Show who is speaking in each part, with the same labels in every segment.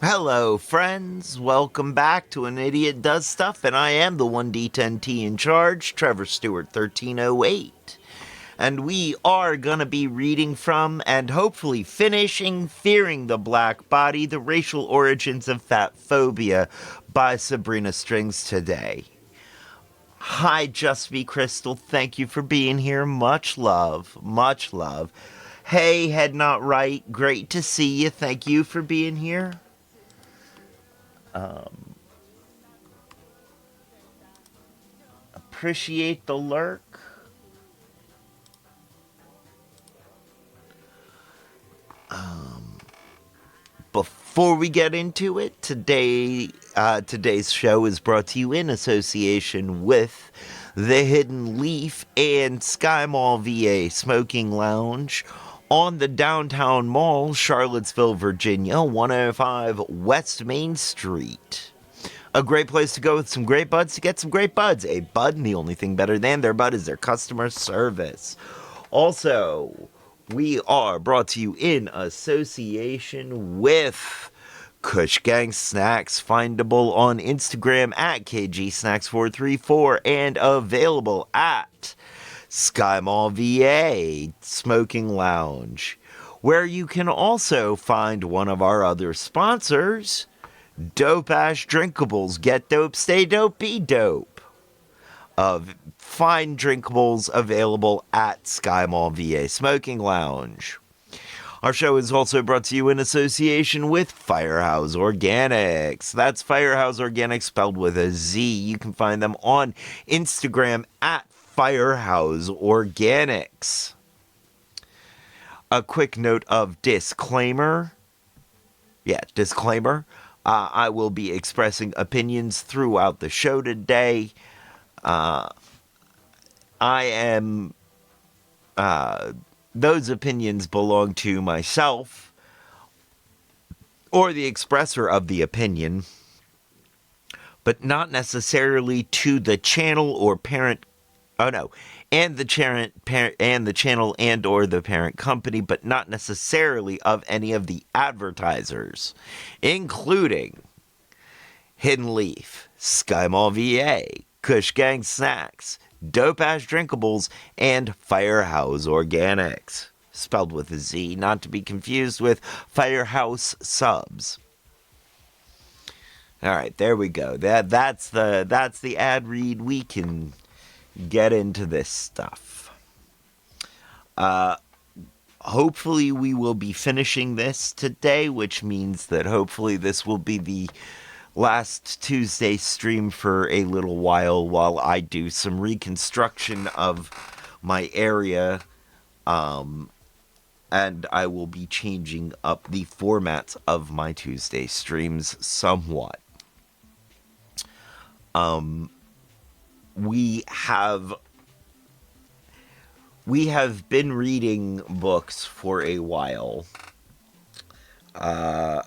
Speaker 1: Hello, friends. Welcome back to An Idiot Does Stuff, and I am the 1D10T in charge, Trevor Stewart 1308. And we are going to be reading from and hopefully finishing Fearing the Black Body, The Racial Origins of Fat Phobia by Sabrina Strings today. Hi, Just Be Crystal. Thank you for being here. Much love. Much love. Hey, Head Not Right. Great to see you. Thank you for being here. Appreciate the lurk. Before we get into it, today's show is brought to you in association with The Hidden Leaf and Sky Mall VA Smoking Lounge on the Downtown Mall, Charlottesville, Virginia, 105 West Main Street. A great place to go with some great buds to get some great buds. A bud, and the only thing better than their bud is their customer service. Also, we are brought to you in association with Kush Gang Snacks, findable on Instagram at KGSnacks434 and available at Sky Mall VA Smoking Lounge, where you can also find one of our other sponsors, Dope Ash Drinkables. Get dope, stay dope, be dope. Of fine drinkables available at Sky Mall VA Smoking Lounge. Our show is also brought to you in association with Firehouse Organics. That's Firehouse Organics spelled with a Z. You can find them on Instagram at Firehouse Organics. A quick note of disclaimer. Disclaimer. I will be expressing opinions throughout the show today. Those opinions belong to myself or the expresser of the opinion, but not necessarily to the channel or parent. And the channel and or the parent company, but not necessarily of any of the advertisers, including Hidden Leaf, Sky Mall VA, Kush Gang Snacks, Dope Ash Drinkables, and Firehouse Organics, spelled with a Z, not to be confused with Firehouse Subs. All right, there we go. That's the ad read. We can get into this stuff. Hopefully we will be finishing this today, which means that hopefully this will be the last Tuesday stream for a little while I do some reconstruction of my area, and I will be changing up the formats of my Tuesday streams somewhat. We have been reading books for a while to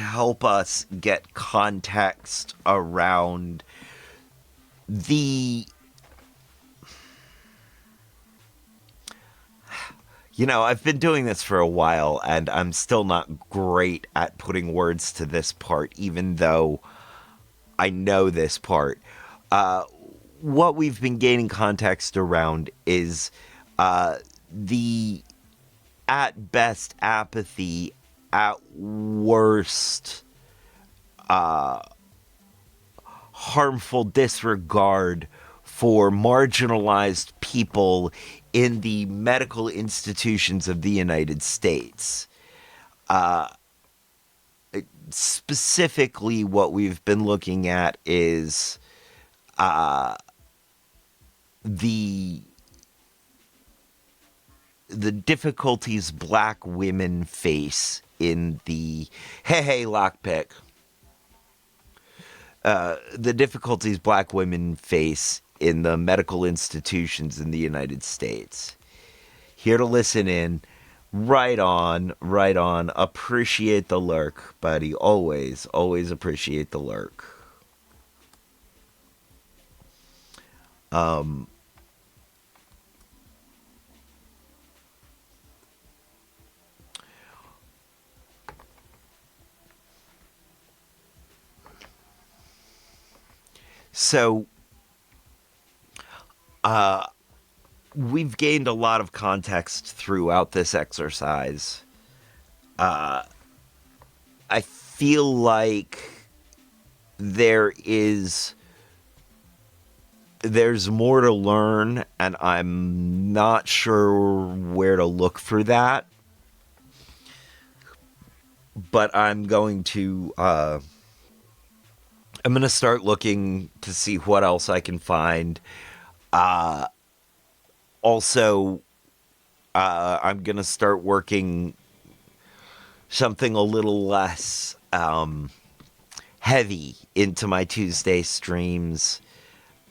Speaker 1: help us get context around the... I've been doing this for a while, and I'm still not great at putting words to this part, even though I know this part. What we've been gaining context around is the, at best, apathy, at worst, harmful disregard for marginalized people in the medical institutions of the United States. Specifically, what we've been looking at is the difficulties black women face in the lockpick. The difficulties black women face in the medical institutions in the United States. Here to listen in. Right on. Appreciate the lurk, buddy. Always appreciate the lurk. So, we've gained a lot of context throughout this exercise. I feel like there is there's more to learn, and I'm not sure where to look for that. But I'm going to start looking to see what else I can find. Also, I'm going to start working something a little less heavy into my Tuesday streams.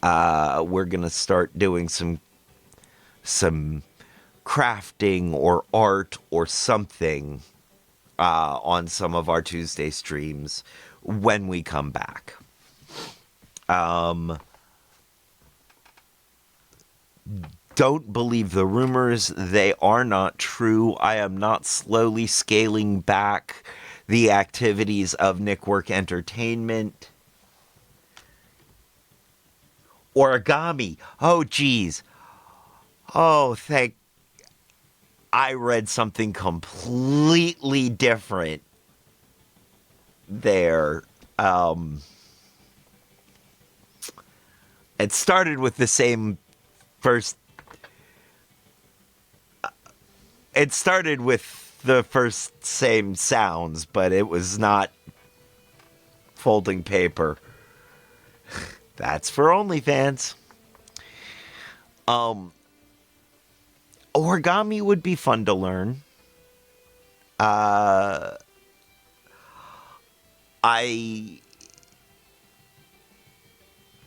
Speaker 1: We're going to start doing some crafting or art or something on some of our Tuesday streams when we come back. Don't believe the rumors. They are not true. I am not slowly scaling back the activities of Nickwork Entertainment. Origami. Oh, geez. Oh, thank... I read something completely different there. It started with the same first... It started with the first same sounds, but it was not folding paper. That's for OnlyFans. Origami would be fun to learn. I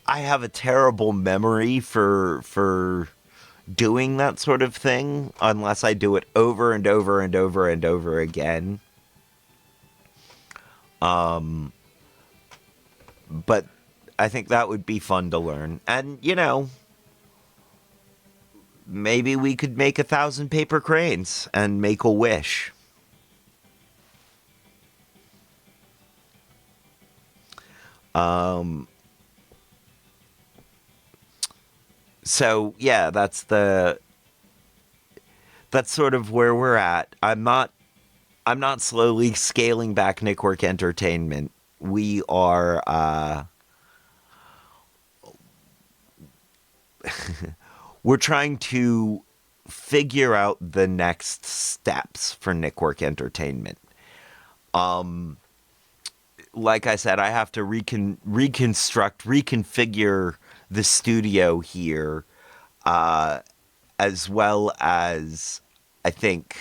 Speaker 1: have a terrible memory for doing that sort of thing unless I do it over and over and over and over again. But I think that would be fun to learn. And, maybe we could make 1,000 paper cranes and make a wish. So yeah, that's sort of where we're at. I'm not slowly scaling back Nickwork Entertainment. We are we're trying to figure out the next steps for Nickwork Entertainment. Like I said, I have to reconfigure the studio here, as well as I think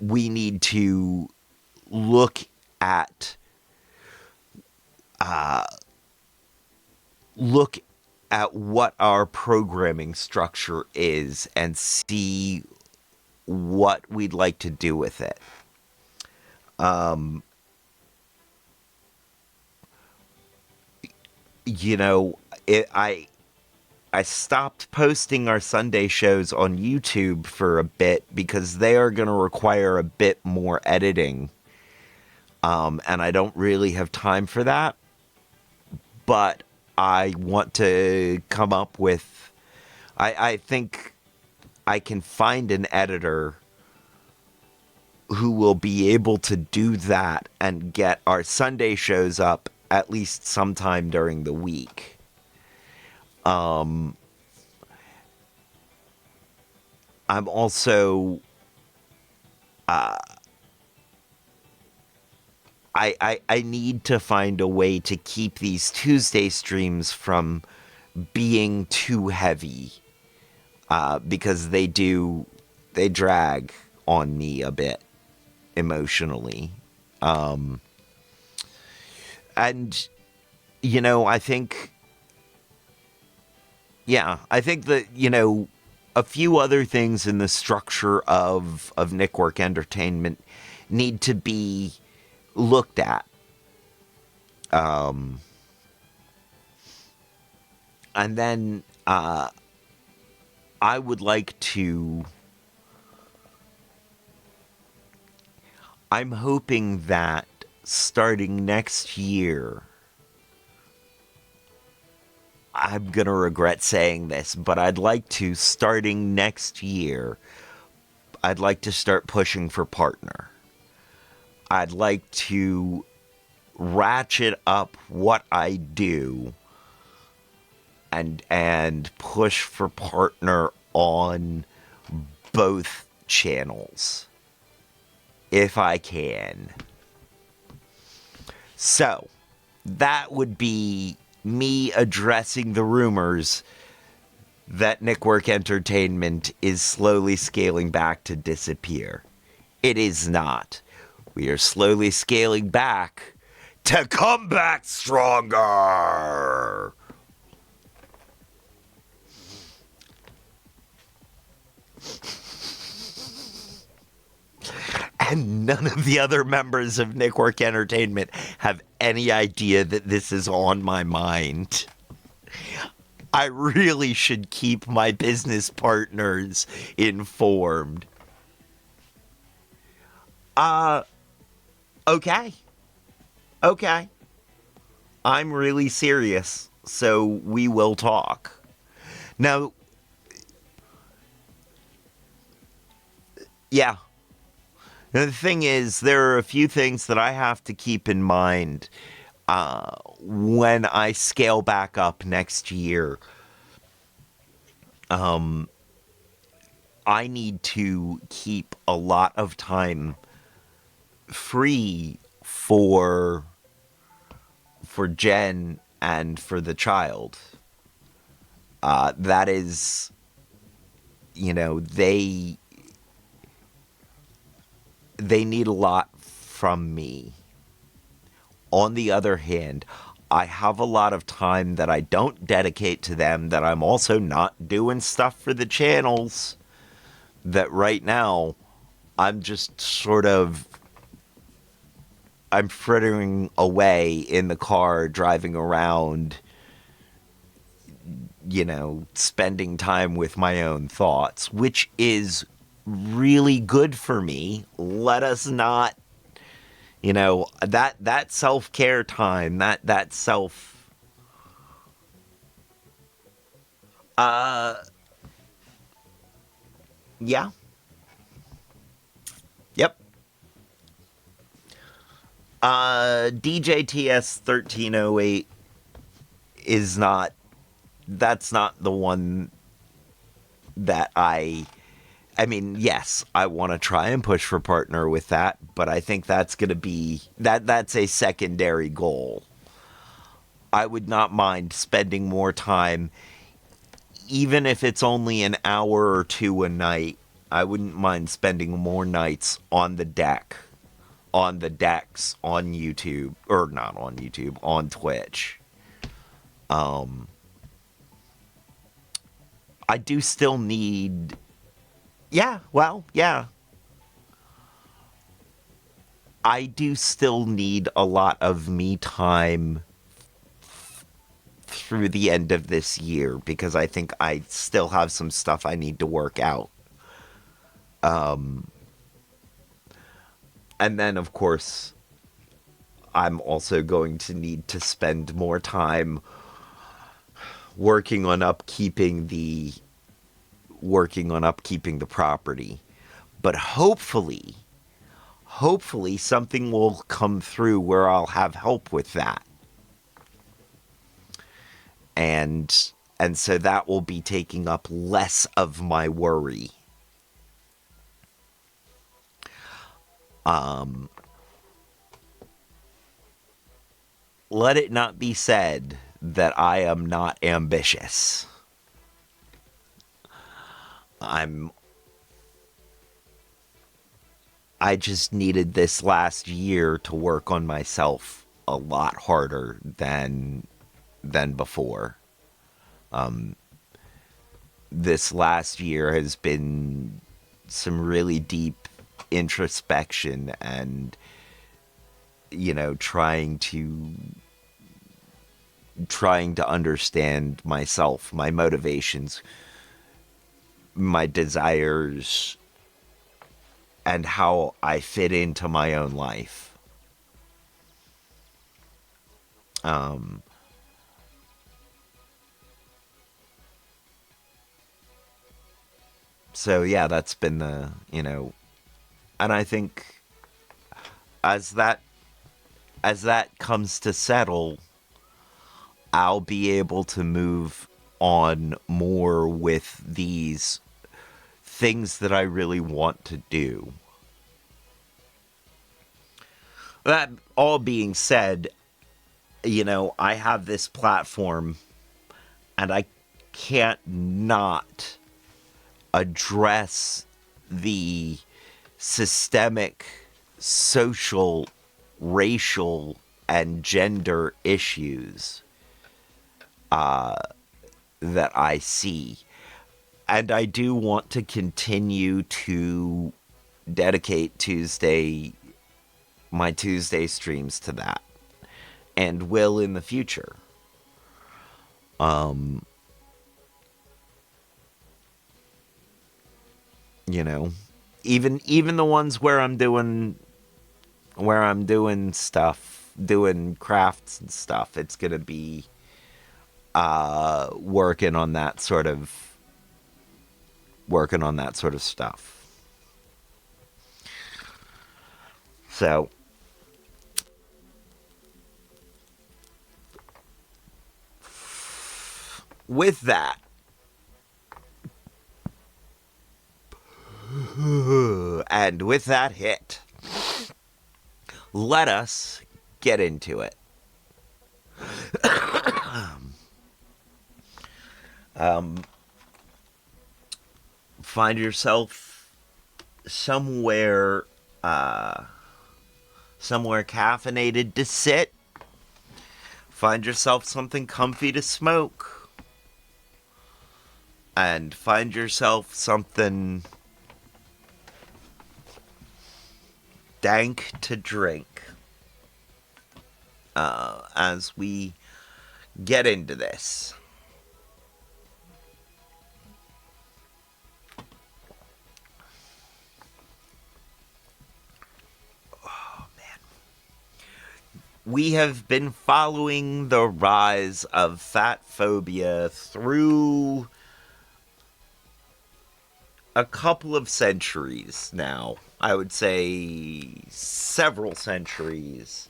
Speaker 1: we need to look at what our programming structure is and see what we'd like to do with it. I stopped posting our Sunday shows on YouTube for a bit because they are going to require a bit more editing. And I don't really have time for that. But I want to come up with... I think I can find an editor who will be able to do that and get our Sunday shows up at least sometime during the week. I'm also... I need to find a way to keep these Tuesday streams from being too heavy. Because they drag on me a bit emotionally. And, I think... Yeah, I think that, a few other things in the structure of Nickwork Entertainment need to be looked at. And then I would like to... I'm hoping that starting next year, I'm gonna regret saying this, but I'd like to, starting next year, I'd like to start pushing for partner. I'd like to ratchet up what I do and push for partner on both channels if I can. So, that would be me addressing the rumors that Nickwork Entertainment is slowly scaling back to disappear. It is not. We are slowly scaling back to come back stronger. And none of the other members of Nickwork Entertainment have any idea that this is on my mind. I really should keep my business partners informed. Okay. Okay. I'm really serious, so we will talk. Now, yeah. Now, the thing is, there are a few things that I have to keep in mind when I scale back up next year. I need to keep a lot of time free for Jen and for the child. That is, they need a lot from me. On the other hand, I have a lot of time that I don't dedicate to them, that I'm also not doing stuff for the channels, that right now I'm just I'm frittering away in the car, driving around, spending time with my own thoughts, which is really good for me. Let us not, that self-care time, that self, yeah. Yep. DJTS 1308 is not, that's not the one that I mean, yes, I want to try and push for partner with that, but I think that's going to be, that's a secondary goal. I would not mind spending more time, even if it's only an hour or two a night. I wouldn't mind spending more nights on the deck, on the decks, on YouTube, or not on YouTube, on Twitch. I do still need, yeah, well, yeah. I do still need a lot of me time through the end of this year, because I think I still have some stuff I need to work out. And then, of course, I'm also going to need to spend more time working on upkeeping the property. But hopefully something will come through where I'll have help with that. And so that will be taking up less of my worry. Let it not be said that I am not ambitious. I just needed this last year to work on myself a lot harder than before. This last year has been some really deep introspection and, trying to understand myself, my motivations, my desires, and how I fit into my own life. So yeah, that's been the, and I think as that comes to settle, I'll be able to move on more with these things that I really want to do. That all being said, I have this platform and I can't not address the systemic, social, racial, and gender issues that I see. And I do want to continue to dedicate my Tuesday streams to that, and will in the future. You know, even the ones where I'm doing stuff, doing crafts and stuff, it's gonna be working on that sort of stuff. So with that, and with that hit, let us get into it. Find yourself somewhere caffeinated to sit. Find yourself something comfy to smoke. And find yourself something dank to drink as we get into this. Oh, man. We have been following the rise of fat phobia through a couple of centuries now. I would say several centuries.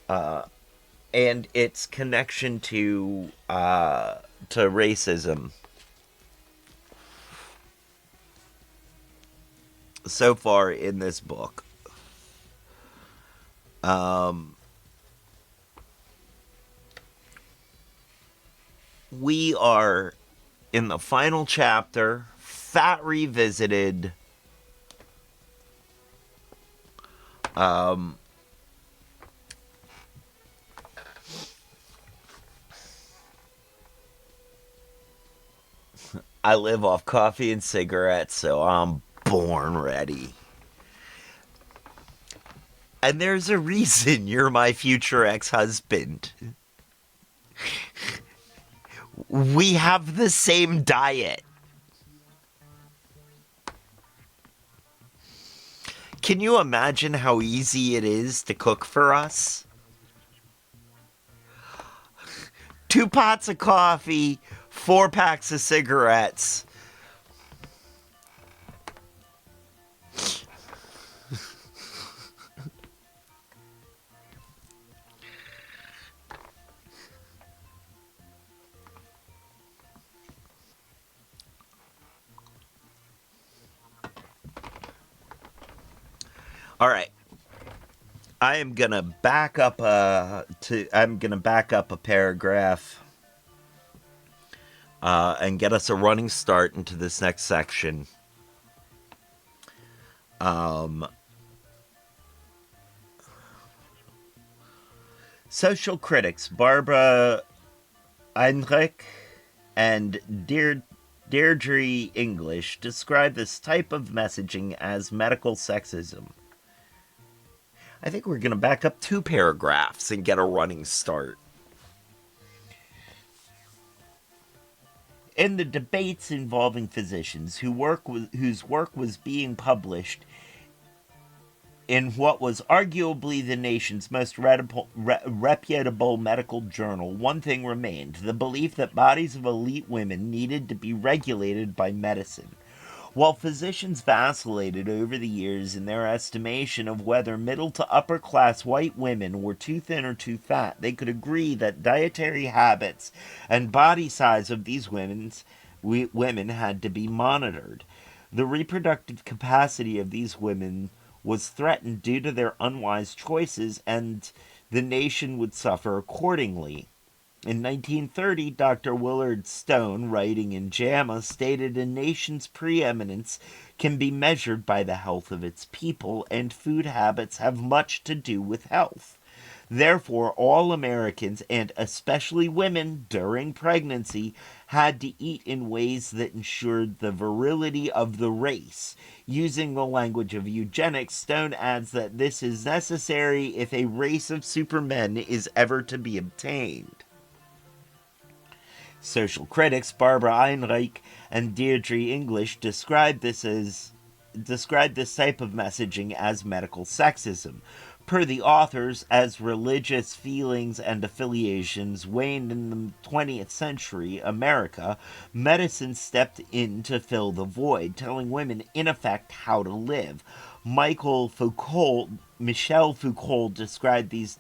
Speaker 1: And its connection to racism. So far in this book. We are in the final chapter, Fat Revisited. I live off coffee and cigarettes, so I'm born ready. And there's a reason you're my future ex-husband. We have the same diet. Can you imagine how easy it is to cook for us? 2 pots of coffee, 4 packs of cigarettes. All right. I'm gonna back up a paragraph and get us a running start into this next section. Social critics Barbara Heinrich and Deirdre English describe this type of messaging as medical sexism. I think we're going to back up 2 paragraphs and get a running start. In the debates involving physicians whose work was being published in what was arguably the nation's most reputable medical journal, one thing remained: the belief that bodies of elite women needed to be regulated by medicine. While physicians vacillated over the years in their estimation of whether middle to upper class white women were too thin or too fat, they could agree that dietary habits and body size of these women had to be monitored. The reproductive capacity of these women was threatened due to their unwise choices, and the nation would suffer accordingly. In 1930, Dr. Willard Stone, writing in JAMA, stated a nation's preeminence can be measured by the health of its people, and food habits have much to do with health. Therefore, all Americans, and especially women during pregnancy, had to eat in ways that ensured the virility of the race. Using the language of eugenics, Stone adds that this is necessary if a race of supermen is ever to be obtained. Social critics Barbara Einreich and Deirdre English described this type of messaging as medical sexism. Per the authors, as religious feelings and affiliations waned in the 20th century America, medicine stepped in to fill the void, telling women in effect how to live. Michel Foucault described these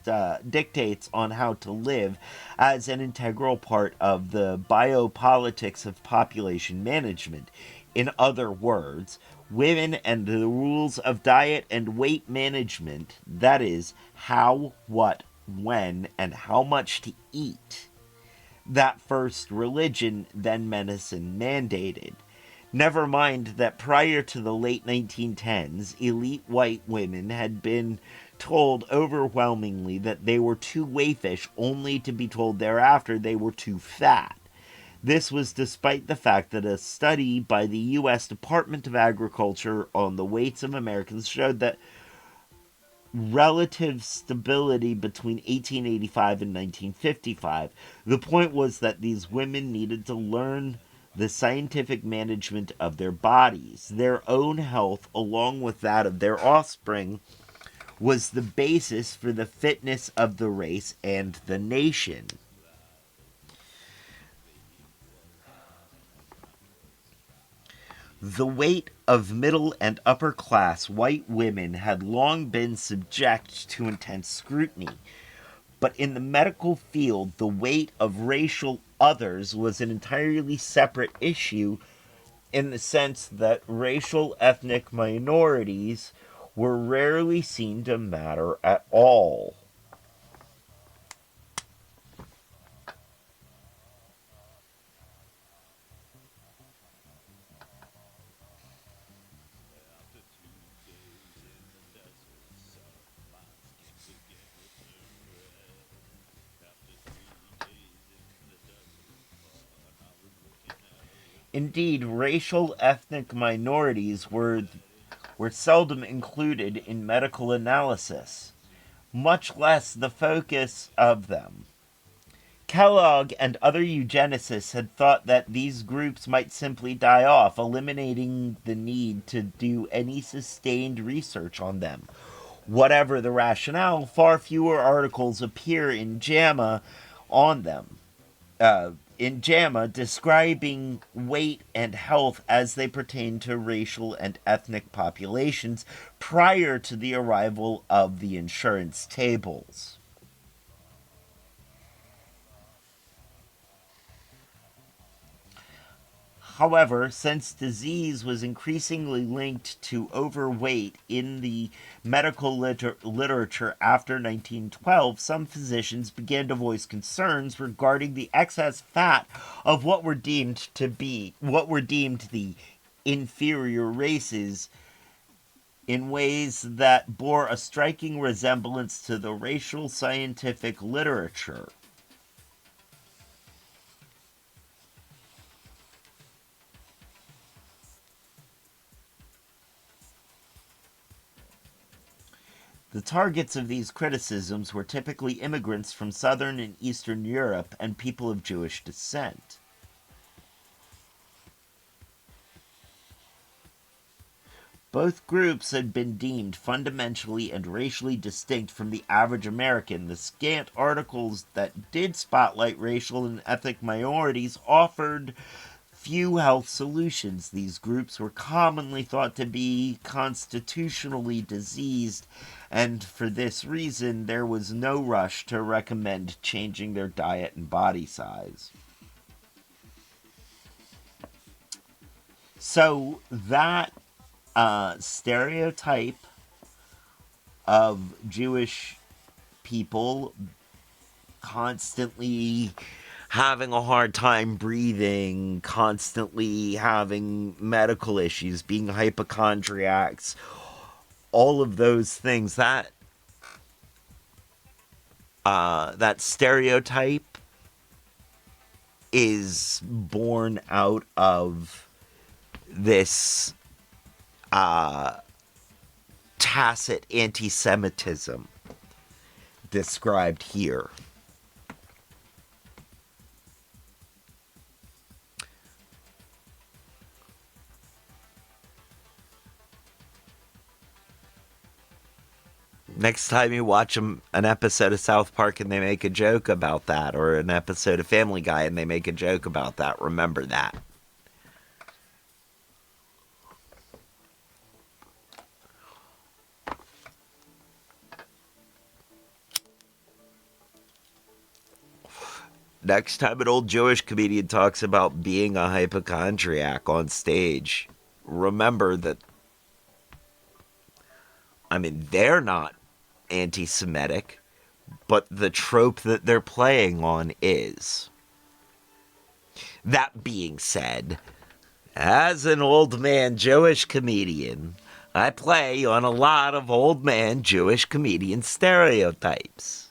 Speaker 1: dictates on how to live as an integral part of the biopolitics of population management. In other words, women and the rules of diet and weight management, that is, how, what, when, and how much to eat, that first religion, then medicine mandated. Never mind that prior to the late 1910s, elite white women had been told overwhelmingly that they were too waifish, only to be told thereafter they were too fat. This was despite the fact that a study by the U.S. Department of Agriculture on the weights of Americans showed that relative stability between 1885 and 1955. The point was that these women needed to learn the scientific management of their bodies. Their own health, along with that of their offspring, was the basis for the fitness of the race and the nation. The weight of middle and upper class white women had long been subject to intense scrutiny. But in the medical field, the weight of racial others was an entirely separate issue in the sense that racial ethnic minorities were rarely seen to matter at all. Indeed, racial ethnic minorities were seldom included in medical analysis, much less the focus of them. Kellogg and other eugenicists had thought that these groups might simply die off, eliminating the need to do any sustained research on them. Whatever the rationale, far fewer articles appear in JAMA on them. In JAMA, describing weight and health as they pertain to racial and ethnic populations prior to the arrival of the insurance tables. However, since disease was increasingly linked to overweight in the medical literature after 1912, some physicians began to voice concerns regarding the excess fat of what were deemed the inferior races in ways that bore a striking resemblance to the racial scientific literature. The targets of these criticisms were typically immigrants from Southern and Eastern Europe and people of Jewish descent. Both groups had been deemed fundamentally and racially distinct from the average American. The scant articles that did spotlight racial and ethnic minorities offered few health solutions. These groups were commonly thought to be constitutionally diseased, and for this reason, there was no rush to recommend changing their diet and body size. So that stereotype of Jewish people constantly having a hard time breathing, constantly having medical issues, being hypochondriacs, all of those things, that stereotype is born out of this tacit anti-Semitism described here. Next time you watch an episode of South Park and they make a joke about that, or an episode of Family Guy and they make a joke about that, remember that. Next time an old Jewish comedian talks about being a hypochondriac on stage, remember that, I mean, they're not anti Semitic, but the trope that they're playing on is. That being said, as an old man Jewish comedian, I play on a lot of old man Jewish comedian stereotypes.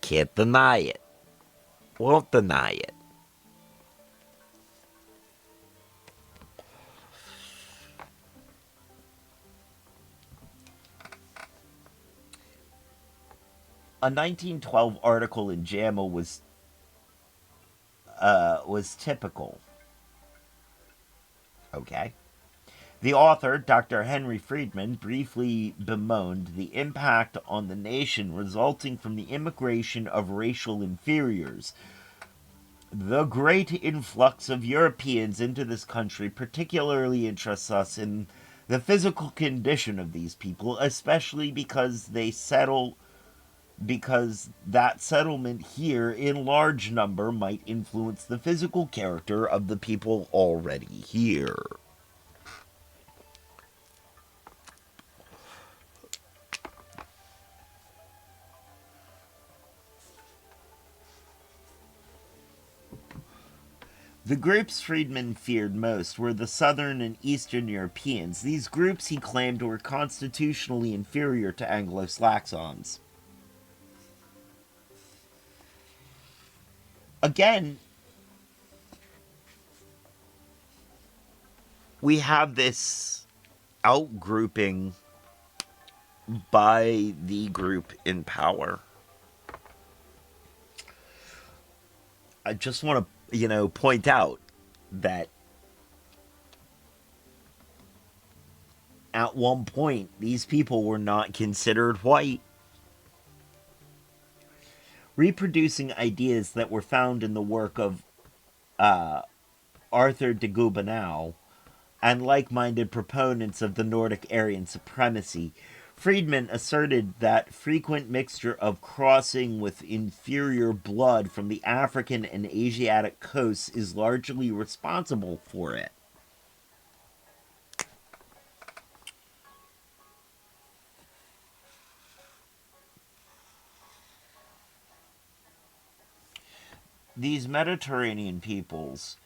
Speaker 1: Can't deny it. Won't deny it. A 1912 article in JAMA was typical. Okay. The author, Dr. Henry Friedman, briefly bemoaned the impact on the nation resulting from the immigration of racial inferiors. The great influx of Europeans into this country particularly interests us in the physical condition of these people, especially because that settlement here in large number might influence the physical character of the people already here. The groups Friedman feared most were the Southern and Eastern Europeans. These groups, he claimed, were constitutionally inferior to Anglo-Saxons. Again, we have this outgrouping by the group in power. I just want to, point out that at one point, these people were not considered white. Reproducing ideas that were found in the work of Arthur de Gobineau and like-minded proponents of the Nordic Aryan supremacy, Friedman asserted that frequent mixture of crossing with inferior blood from the African and Asiatic coasts is largely responsible for it. These Mediterranean peoples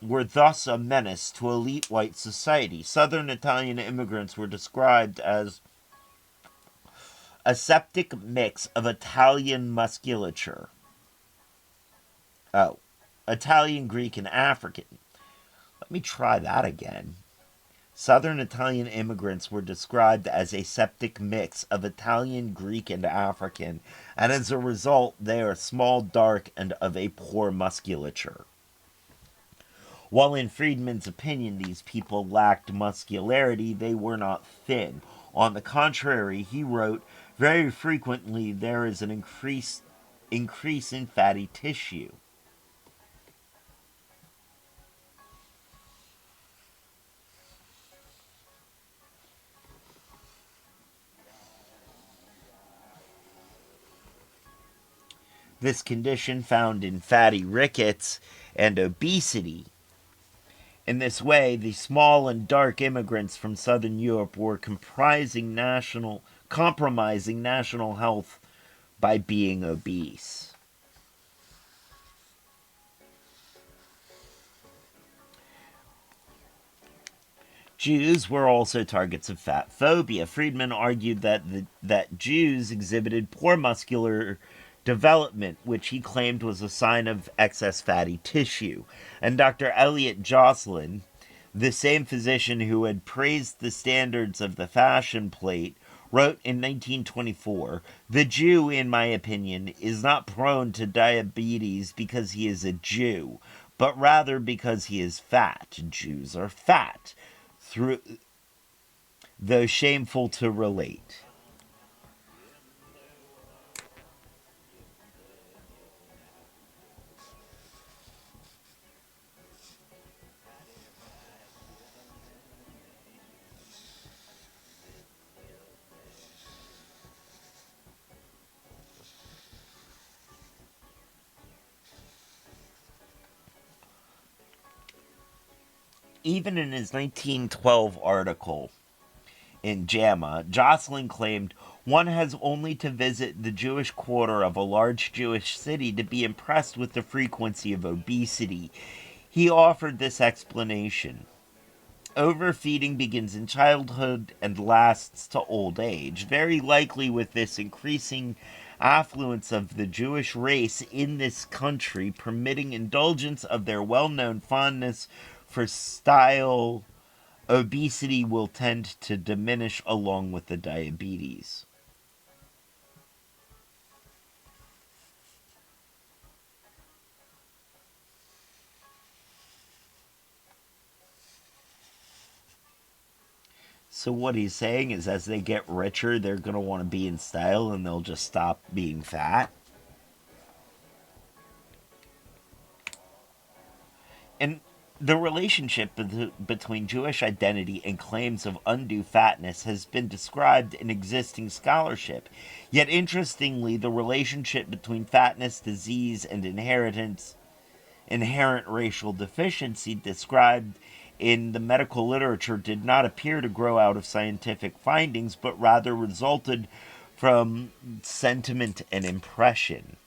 Speaker 1: were thus a menace to elite white society. Southern Italian immigrants were described as a septic mix of Italian musculature. Oh, Italian, Greek, and African. Let me try that again. Southern Italian immigrants were described as a septic mix of Italian, Greek, and African, and as a result, they are small, dark, and of a poor musculature. While in Friedman's opinion these people lacked muscularity, they were not thin. On the contrary, he wrote, very frequently there is an increase in fatty tissue. this condition found in fatty rickets and obesity. In this way, the small and dark immigrants from southern Europe were compromising national health by being obese. Jews were also targets of fat phobia. Friedman argued that Jews exhibited poor muscular development, which he claimed was a sign of excess fatty tissue. And Dr. Elliot Jocelyn, the same physician who had praised the standards of the fashion plate, wrote in 1924, "The Jew, in my opinion, is not prone to diabetes because he is a Jew, but rather because he is fat. Jews are fat, through, though shameful to relate." Even in his 1912 article in JAMA, Jocelyn claimed one has only to visit the Jewish quarter of a large Jewish city to be impressed with the frequency of obesity. He offered this explanation: overfeeding begins in childhood and lasts to old age, very likely with this increasing affluence of the Jewish race in this country permitting indulgence of their well-known fondness for style. Obesity will tend to diminish along with the diabetes. So what he's saying is as they get richer, they're going to want to be in style and they'll just stop being fat. And the relationship between Jewish identity and claims of undue fatness has been described in existing scholarship. Yet interestingly, the relationship between fatness, disease, and inherent racial deficiency described in the medical literature did not appear to grow out of scientific findings, but rather resulted from sentiment and impression.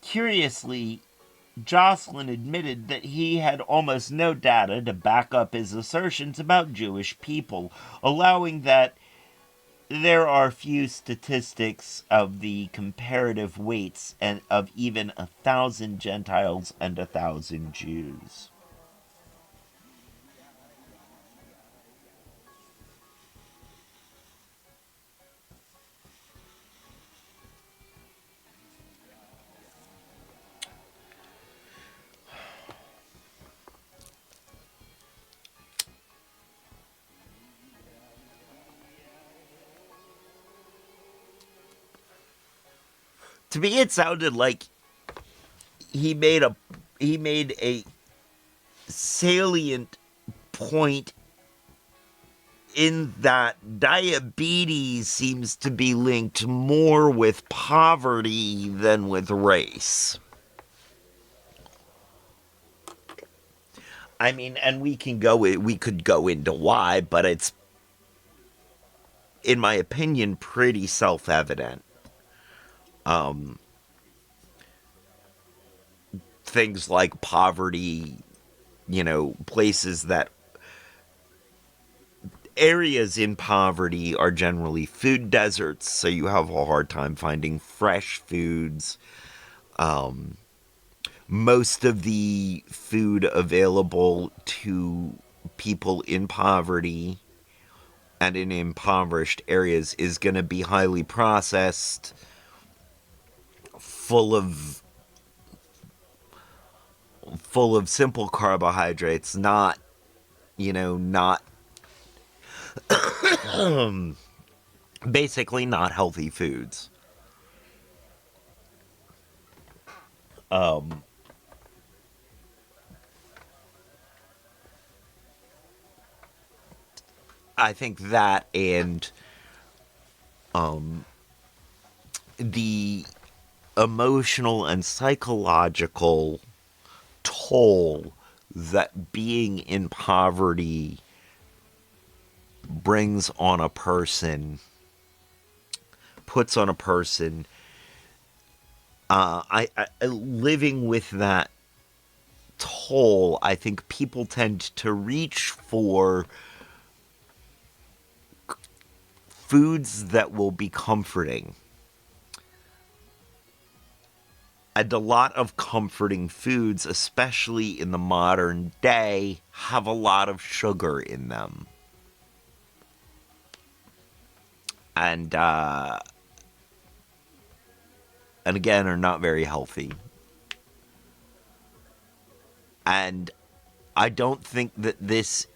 Speaker 1: Curiously, Jocelyn admitted that he had almost no data to back up his assertions about Jewish people, allowing that there are few statistics of the comparative weights and of even 1,000 Gentiles and 1,000 Jews. To me, it sounded like he made a he made a salient point in that diabetes seems to be linked more with poverty than with race. I mean, and we could go into why, but it's, in my opinion, pretty self-evident. Um, Things like poverty, places that areas in poverty are generally food deserts, so you have a hard time finding fresh foods. Um, Most of the food available to people in poverty and in impoverished areas is going to be highly processed, full of simple carbohydrates, not Basically, not healthy foods. I think that and the emotional and psychological toll that being in poverty brings on a person, puts on a person. Living with that toll, I think people tend to reach for foods that will be comforting. And a lot of comforting foods, especially in the modern day, have a lot of sugar in them. And, and again, are not very healthy. And I don't think that this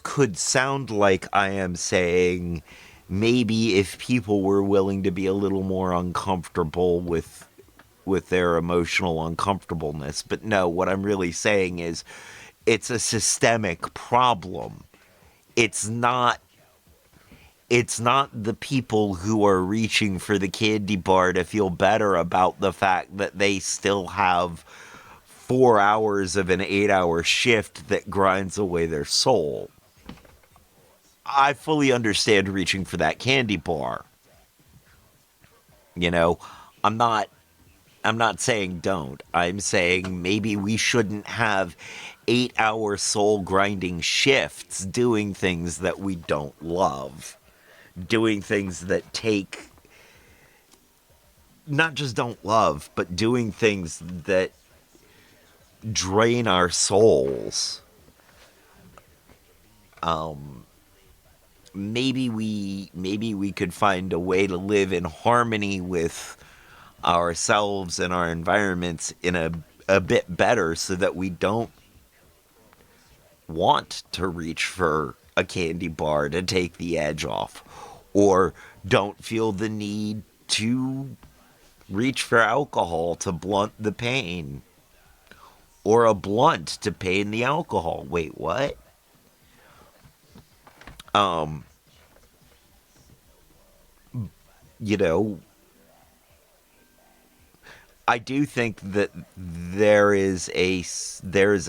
Speaker 1: could sound like I am saying maybe if people were willing to be a little more uncomfortable with their emotional uncomfortableness. But no, what I'm really saying is it's a systemic problem. It's not it's not the people who are reaching for the candy bar to feel better about the fact that they still have 4 hours of an 8 hour shift that grinds away their soul. I fully understand reaching for that candy bar. You know, I'm not I'm not saying don't. I'm saying maybe we shouldn't have 8 hour soul grinding shifts doing things that we don't love. Doing things that take not just don't love, but doing things that drain our souls. Maybe we could find a way to live in harmony with ourselves and our environments in a bit better so that we don't want to reach for a candy bar to take the edge off or don't feel the need to reach for alcohol to blunt the pain or a blunt to pain the alcohol. Wait, what? Um, you know, I do think that there is a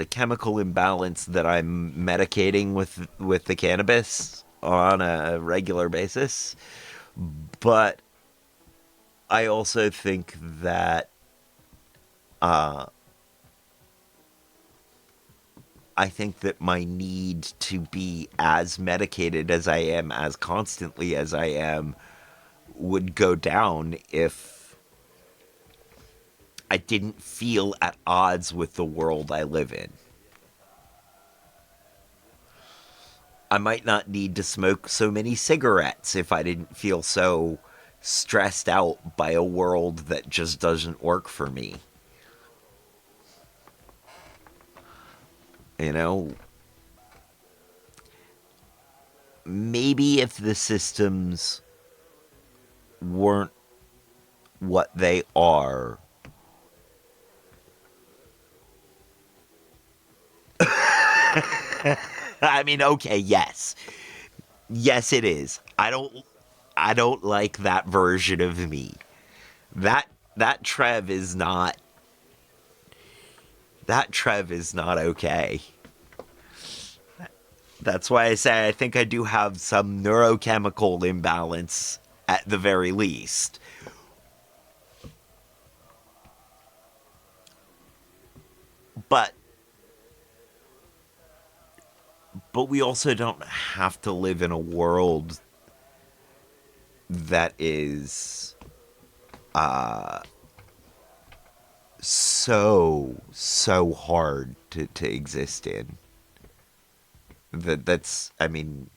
Speaker 1: chemical imbalance that I'm medicating with the cannabis on a regular basis, but I also think that I think that my need to be as medicated as I am, as constantly as I am, would go down if I didn't feel at odds with the world I live in. I might not need to smoke so many cigarettes if I didn't feel so stressed out by a world that just doesn't work for me. You know, maybe if the systems weren't what they are, I mean, okay, yes. Yes it is. I don't like that version of me. That that Trev is not that Trev is not okay. That's why I say I think I do have some neurochemical imbalance at the very least. But we also don't have to live in a world that is so hard to exist in. That's I mean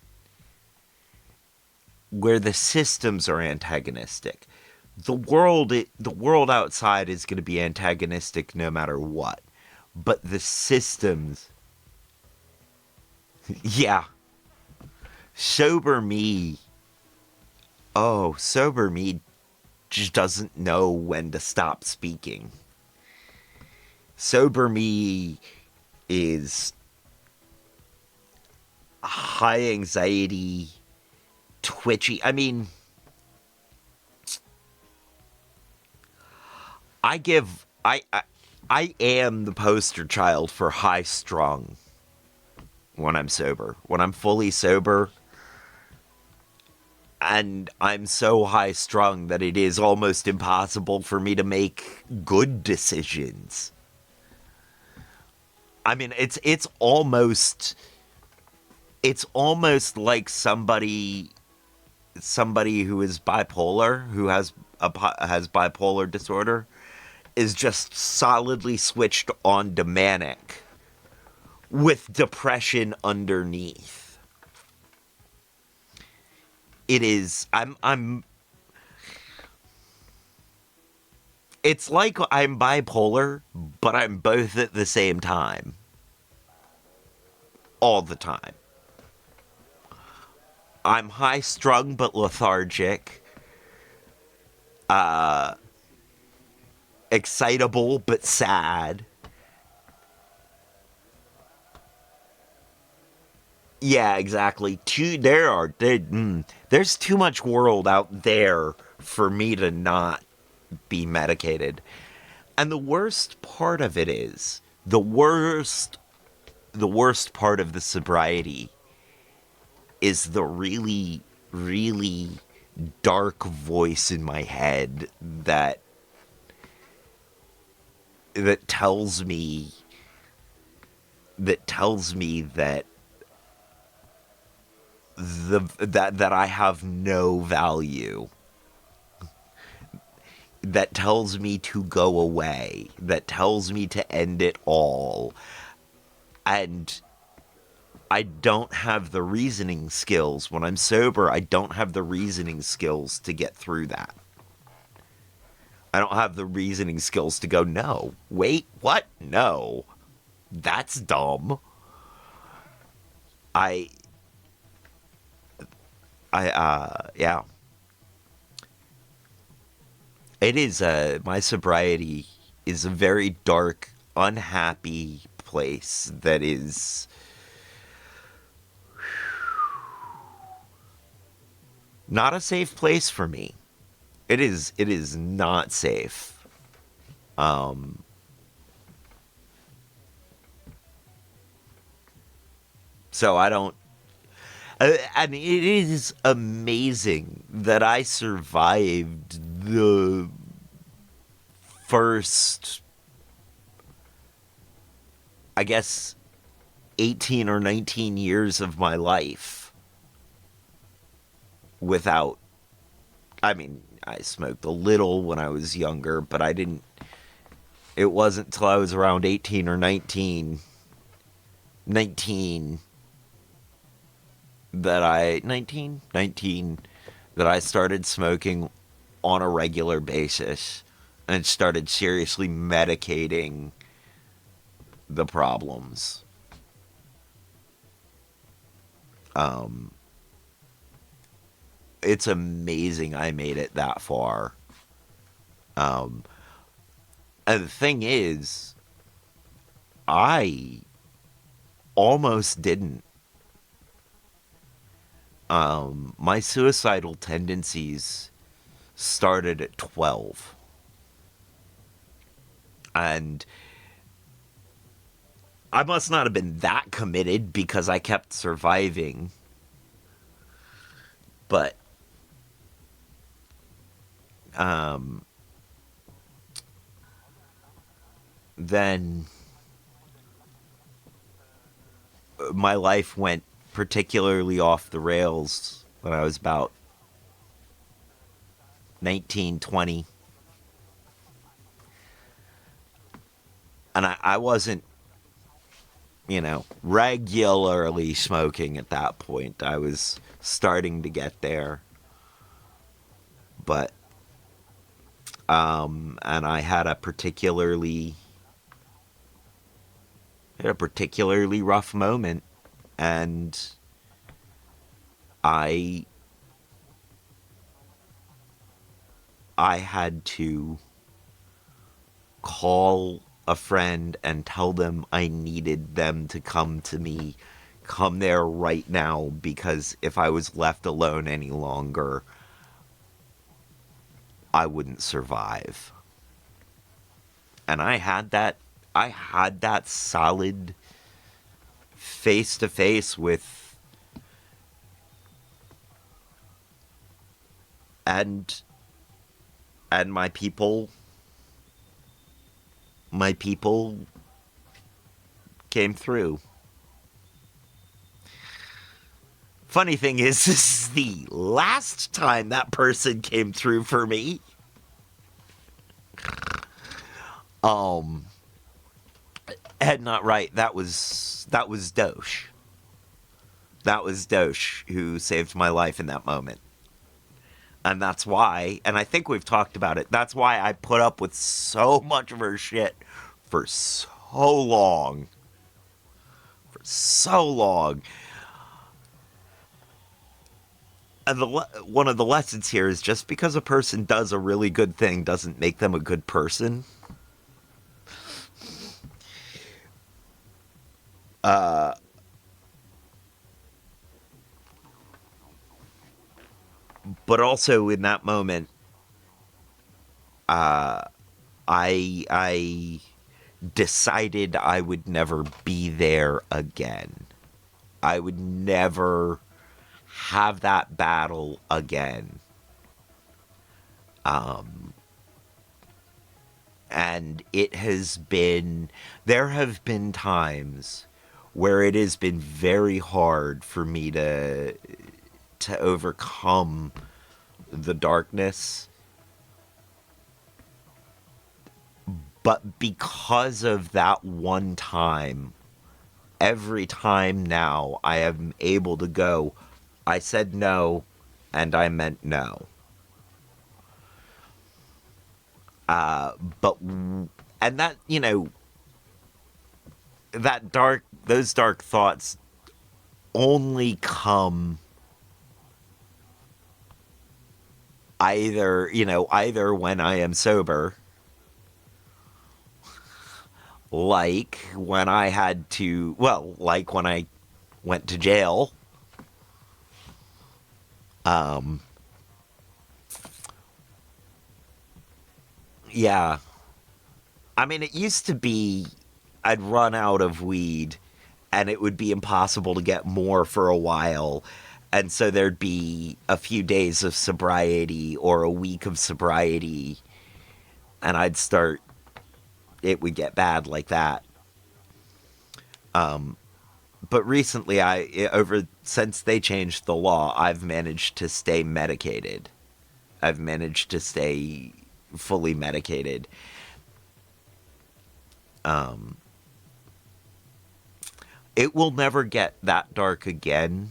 Speaker 1: where the systems are antagonistic. The world outside is going to be antagonistic no matter what. But the systems, yeah, Sober me, sober me just doesn't know when to stop speaking. Sober me is high anxiety, twitchy. I mean, I am the poster child for high strung when I'm sober. When I'm fully sober, and I'm so high strung that it is almost impossible for me to make good decisions. I mean, it's almost like somebody who is bipolar, who has bipolar disorder, is just solidly switched on to manic with depression underneath. It is I'm it's like I'm bipolar, but I'm both at the same time. All the time. I'm high strung but lethargic. Excitable but sad. Yeah, exactly. There's too much world out there for me to not be medicated. And the worst part of it is the worst part of the sobriety is the really, really dark voice in my head that tells me that that I have no value, that tells me to go away, that tells me to end it all. And I don't have the reasoning skills. When I'm sober, I don't have the reasoning skills to get through that. I don't have the reasoning skills to go, no, wait, what? No, that's dumb. I, yeah. It is, my sobriety is a very dark, unhappy place that is not a safe place for me. It is not safe. So I don't, and it is amazing that I survived the first, I guess, 18 or 19 years of my life without, I mean, I smoked a little when I was younger, but I didn't, it wasn't till I was around 18 or 19 19 that I started smoking on a regular basis and started seriously medicating the problems. It's amazing I made it that far. And the thing is, I almost didn't. My suicidal tendencies started at 12. And I must not have been that committed because I kept surviving. But then my life went particularly off the rails when I was about 19, 20. And I wasn't, regularly smoking at that point. I was starting to get there. But, and I had a particularly rough moment. And I I had to call a friend and tell them I needed them to come to me, come there right now, because if I was left alone any longer, I wouldn't survive. And I had that solid face to face with, and my people, my people came through. Funny thing is, this is the last time that person came through for me. Um, Head not right. That was Dosh. That was Dosh who saved my life in that moment. And that's why, and I think we've talked about it, that's why I put up with so much of her shit for so long. For so long. And one of the lessons here is just because a person does a really good thing doesn't make them a good person. But also in that moment, I decided I would never be there again. I would never have that battle again. And there have been times where it has been very hard for me to overcome the darkness. But because of that one time, every time now I am able to go, I said no, and I meant no. But, and that, those dark thoughts only come either when I am sober, like when I had to, well, like when I went to jail. Yeah. I mean, it used to be I'd run out of weed and it would be impossible to get more for a while. And so there'd be a few days of sobriety or a week of sobriety, and it would get bad like that. But recently, since they changed the law, I've managed to stay medicated. I've managed to stay fully medicated. It will never get that dark again.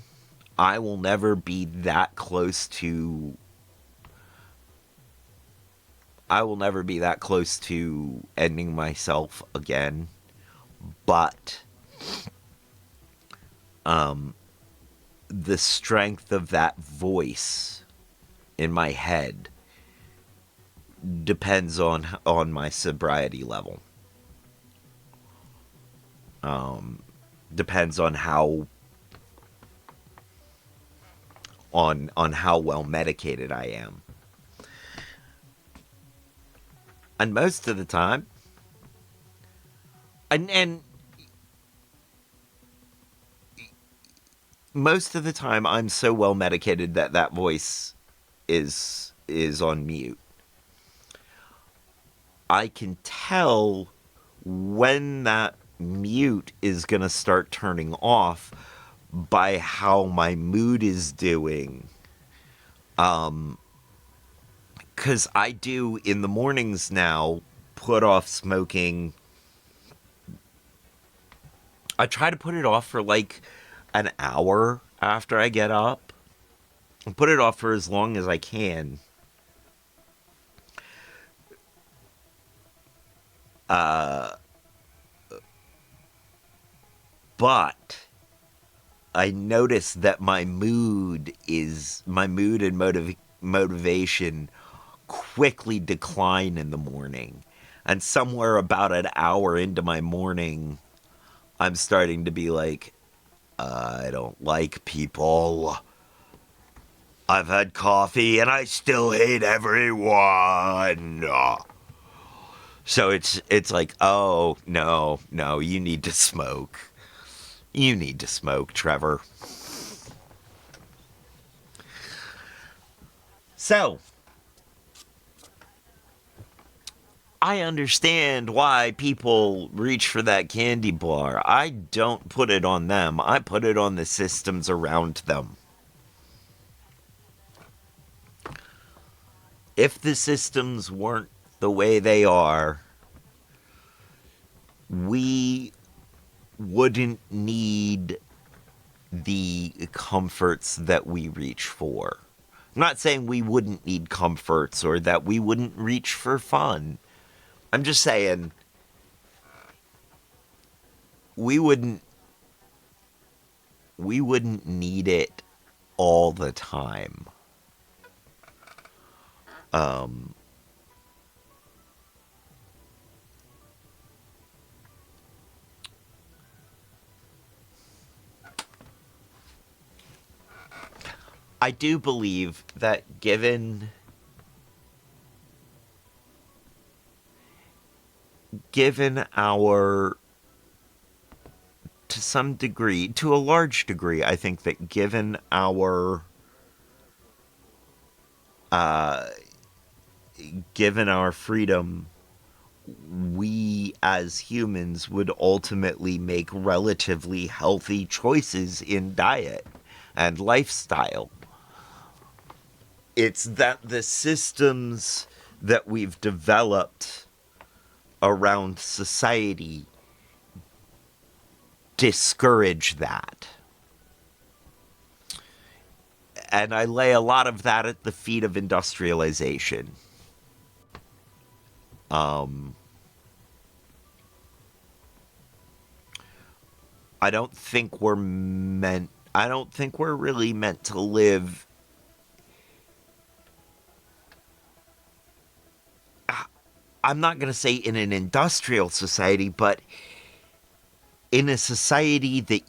Speaker 1: I will never be that close to. I will never be that close to ending myself again. But the strength of that voice in my head depends on my sobriety level. Depends on how well medicated I am. And most of the time, and most of the time I'm so well medicated that voice is on mute. I can tell when that mute is going to start turning off by how my mood is doing. Because I do, in the mornings now, put off smoking. I try to put it off for like an hour after I get up. And put it off for as long as I can. But I notice that my mood and motivation quickly decline in the morning. And somewhere about an hour into my morning, I'm starting to be like, I don't like people. I've had coffee and I still hate everyone. So it's like, oh, no, you need to smoke. You need to smoke, Trevor. So, I understand why people reach for that candy bar. I don't put it on them. I put it on the systems around them. If the systems weren't the way they are, we wouldn't need the comforts that we reach for. I'm not saying we wouldn't need comforts or that we wouldn't reach for fun. I'm just saying we wouldn't need it all the time. Um I do believe that given our to some degree, to a large degree, I think that uh given our freedom, we as humans would ultimately make relatively healthy choices in diet and lifestyle. It's that the systems that we've developed around society discourage that. And I lay a lot of that at the feet of industrialization. Um, I don't think we're really meant to live. I'm not going to say in an industrial society, but in a society that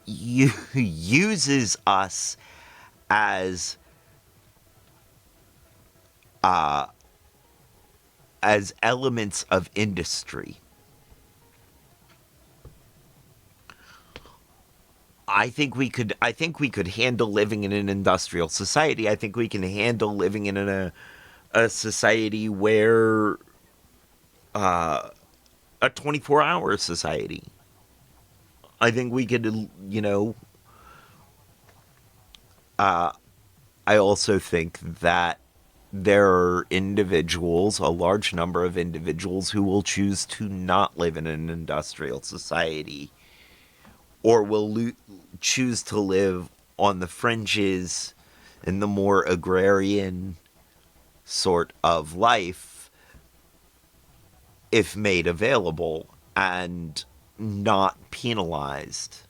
Speaker 1: uses us as uh, as elements of industry. I think we could handle living in an industrial society. I think we can handle living in a society where a 24-hour society. I think we could, I also think that there are individuals, a large number of individuals, who will choose to not live in an industrial society or will choose to live on the fringes in the more agrarian sort of life if made available and not penalized.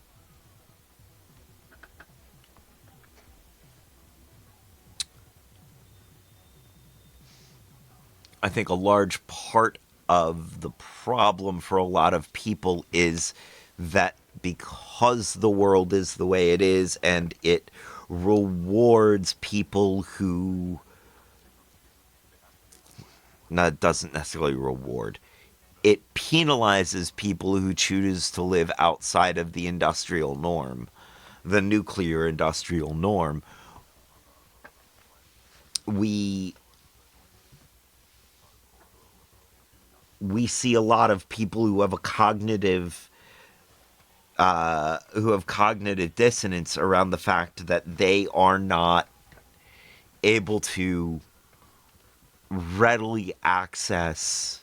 Speaker 1: I think a large part of the problem for a lot of people is that because the world is the way it is and it rewards people who, no, it doesn't necessarily reward, it penalizes people who choose to live outside of the industrial norm, the nuclear industrial norm. We we see a lot of people who have a cognitive dissonance around the fact that they are not able to readily access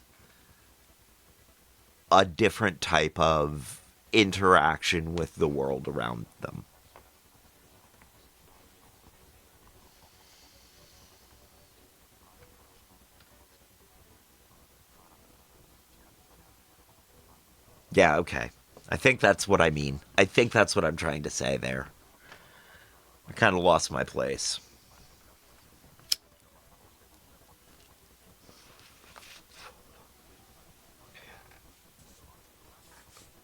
Speaker 1: a different type of interaction with the world around them. Yeah, okay. I think that's what I mean. I think that's what I'm trying to say there. I kind of lost my place.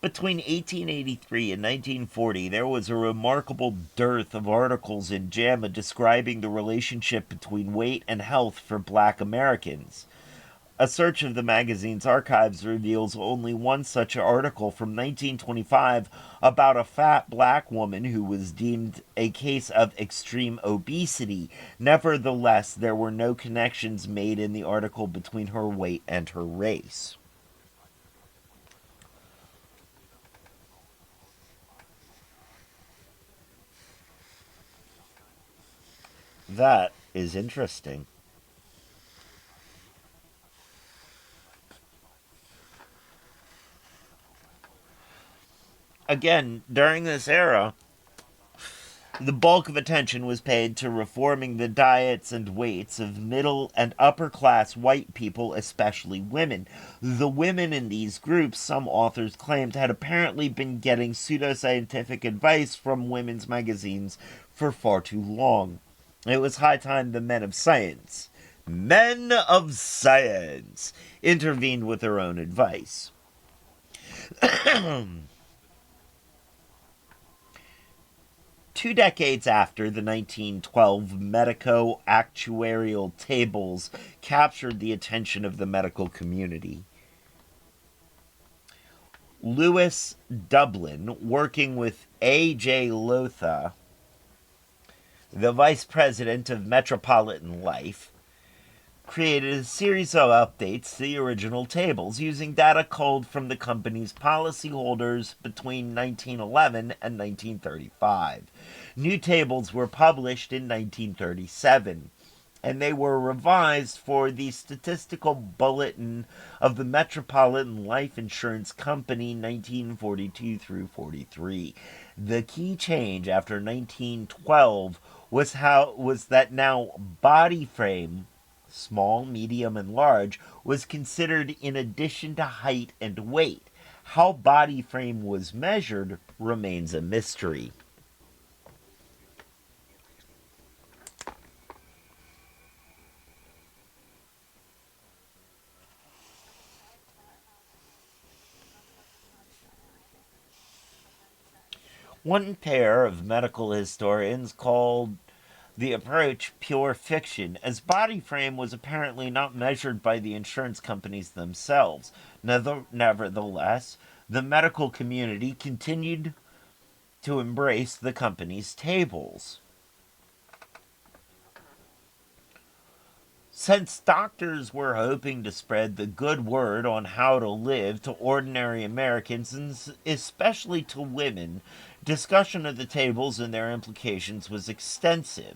Speaker 1: Between 1883 and 1940, there was a remarkable dearth of articles in JAMA describing the relationship between weight and health for black Americans. A search of the magazine's archives reveals only one such article from 1925 about a fat black woman who was deemed a case of extreme obesity. Nevertheless, there were no connections made in the article between her weight and her race. That is interesting. Again, during this era, the bulk of attention was paid to reforming the diets and weights of middle and upper class white people, especially women. The women in these groups, some authors claimed, had apparently been getting pseudoscientific advice from women's magazines for far too long. It was high time the men of science, intervened with their own advice. 2 decades after the 1912 medico actuarial tables captured the attention of the medical community, Lewis Dublin, working with A.J. Lotha, the vice president of Metropolitan Life, created a series of updates to the original tables using data culled from the company's policyholders between 1911 and 1935. New tables were published in 1937, and they were revised for the Statistical Bulletin of the Metropolitan Life Insurance Company 1942 through 43. The key change after 1912 was that now body frame, small, medium, and large, was considered in addition to height and weight. How body frame was measured remains a mystery. One pair of medical historians called the approach pure fiction, as body frame was apparently not measured by the insurance companies themselves. Nevertheless, the medical community continued to embrace the company's tables. Since doctors were hoping to spread the good word on how to live to ordinary Americans, and especially to women, discussion of the tables and their implications was extensive.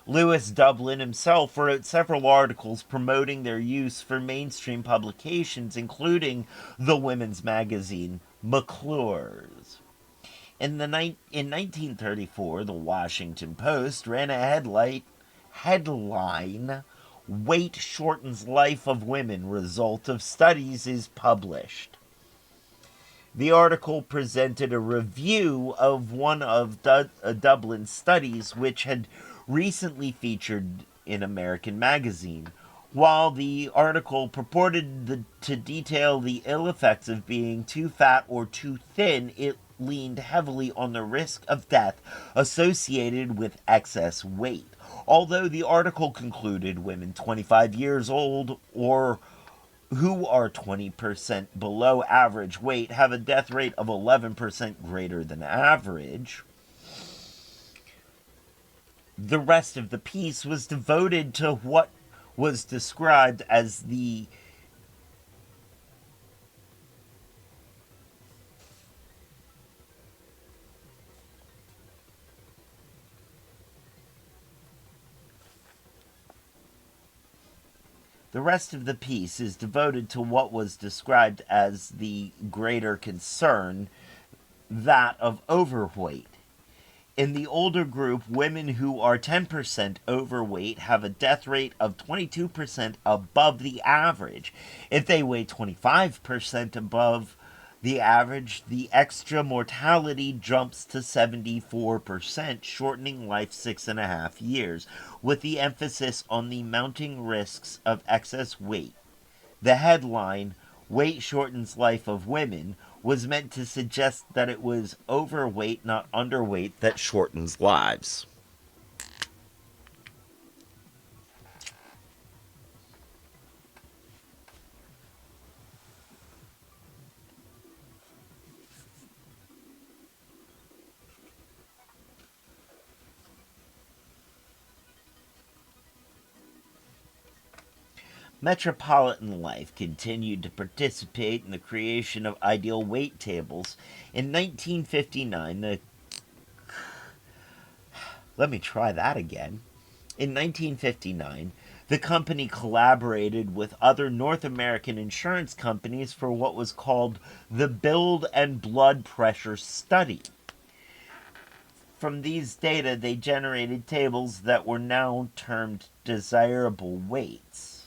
Speaker 1: Lewis Dublin himself wrote several articles promoting their use for mainstream publications, including the women's magazine McClure's. In 1934, the Washington Post ran a headline, Weight Shortens Life of Women, Result of Studies is Published. The article presented a review of one of Dublin's studies, which had recently featured in American Magazine. While the article purported to detail the ill effects of being too fat or too thin, it leaned heavily on the risk of death associated with excess weight. Although the article concluded women 25 years old or who are 20% below average weight have a death rate of 11% greater than average, the rest of the piece was devoted to what was described as the rest of the piece is devoted to what was described as the greater concern, that of overweight. In the older group, women who are 10% overweight have a death rate of 22% above the average. If they weigh 25% above the extra mortality jumps to 74%, shortening life 6.5 years, with the emphasis on the mounting risks of excess weight. The headline, Weight Shortens Life of Women, was meant to suggest that it was overweight, not underweight, that shortens lives. Metropolitan Life continued to participate in the creation of ideal weight tables. In 1959, let me try that again. In 1959, the company collaborated with other North American insurance companies for what was called the Build and Blood Pressure Study. From these data, they generated tables that were now termed desirable weights.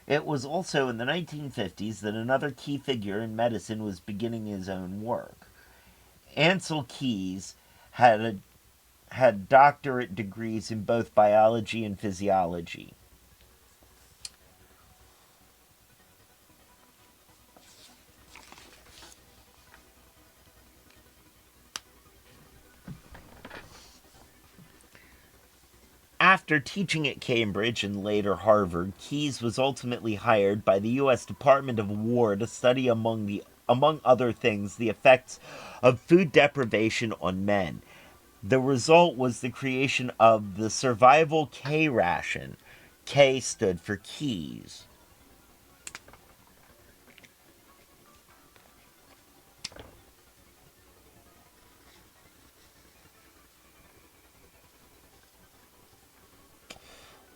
Speaker 1: It was also in the 1950s that another key figure in medicine was beginning his own work. Ancel Keys had doctorate degrees in both biology and physiology. After teaching at Cambridge and later Harvard, Keys was ultimately hired by the U.S. Department of War to study, among other things, the effects of food deprivation on men. The result was the creation of the Survival K ration. K stood for Keys.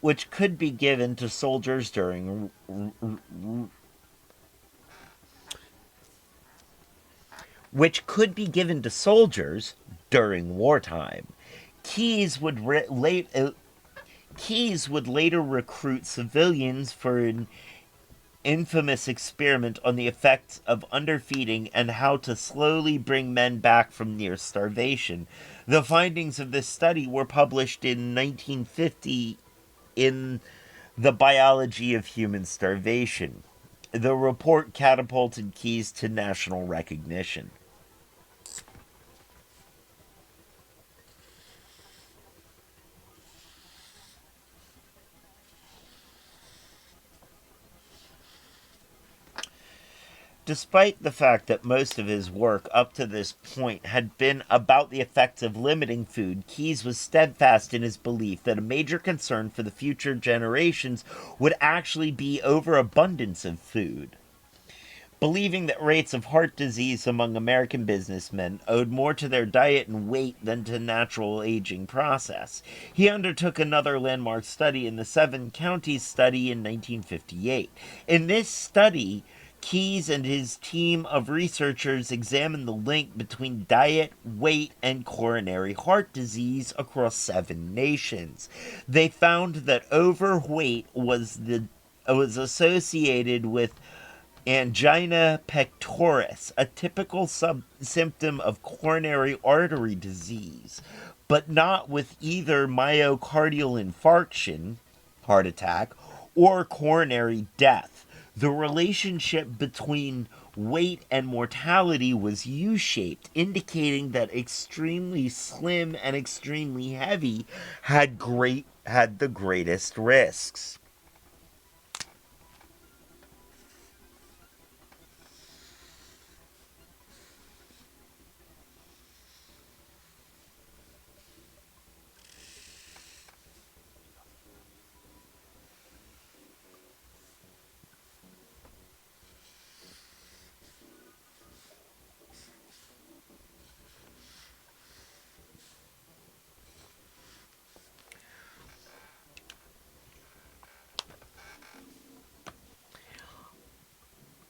Speaker 1: Which could be given to soldiers during which could be given to soldiers during wartime. Keys would Keys would later recruit civilians for an infamous experiment on the effects of underfeeding and how to slowly bring men back from near starvation. The findings of this study were published in 1950 in The Biology of Human Starvation. The report catapulted Keys to national recognition. Despite the fact that most of his work up to this point had been about the effects of limiting food, Keys was steadfast in his belief that a major concern for the future generations would actually be overabundance of food. Believing that rates of heart disease among American businessmen owed more to their diet and weight than to natural aging process, he undertook another landmark study in the Seven Counties study in 1958. In this study, Keys and his team of researchers examined the link between diet, weight, and coronary heart disease across 7 nations. They found that overweight was associated with angina pectoris, a typical symptom of coronary artery disease, but not with either myocardial infarction, heart attack, or coronary death. The relationship between weight and mortality was U-shaped, indicating that extremely slim and extremely heavy had the greatest risks.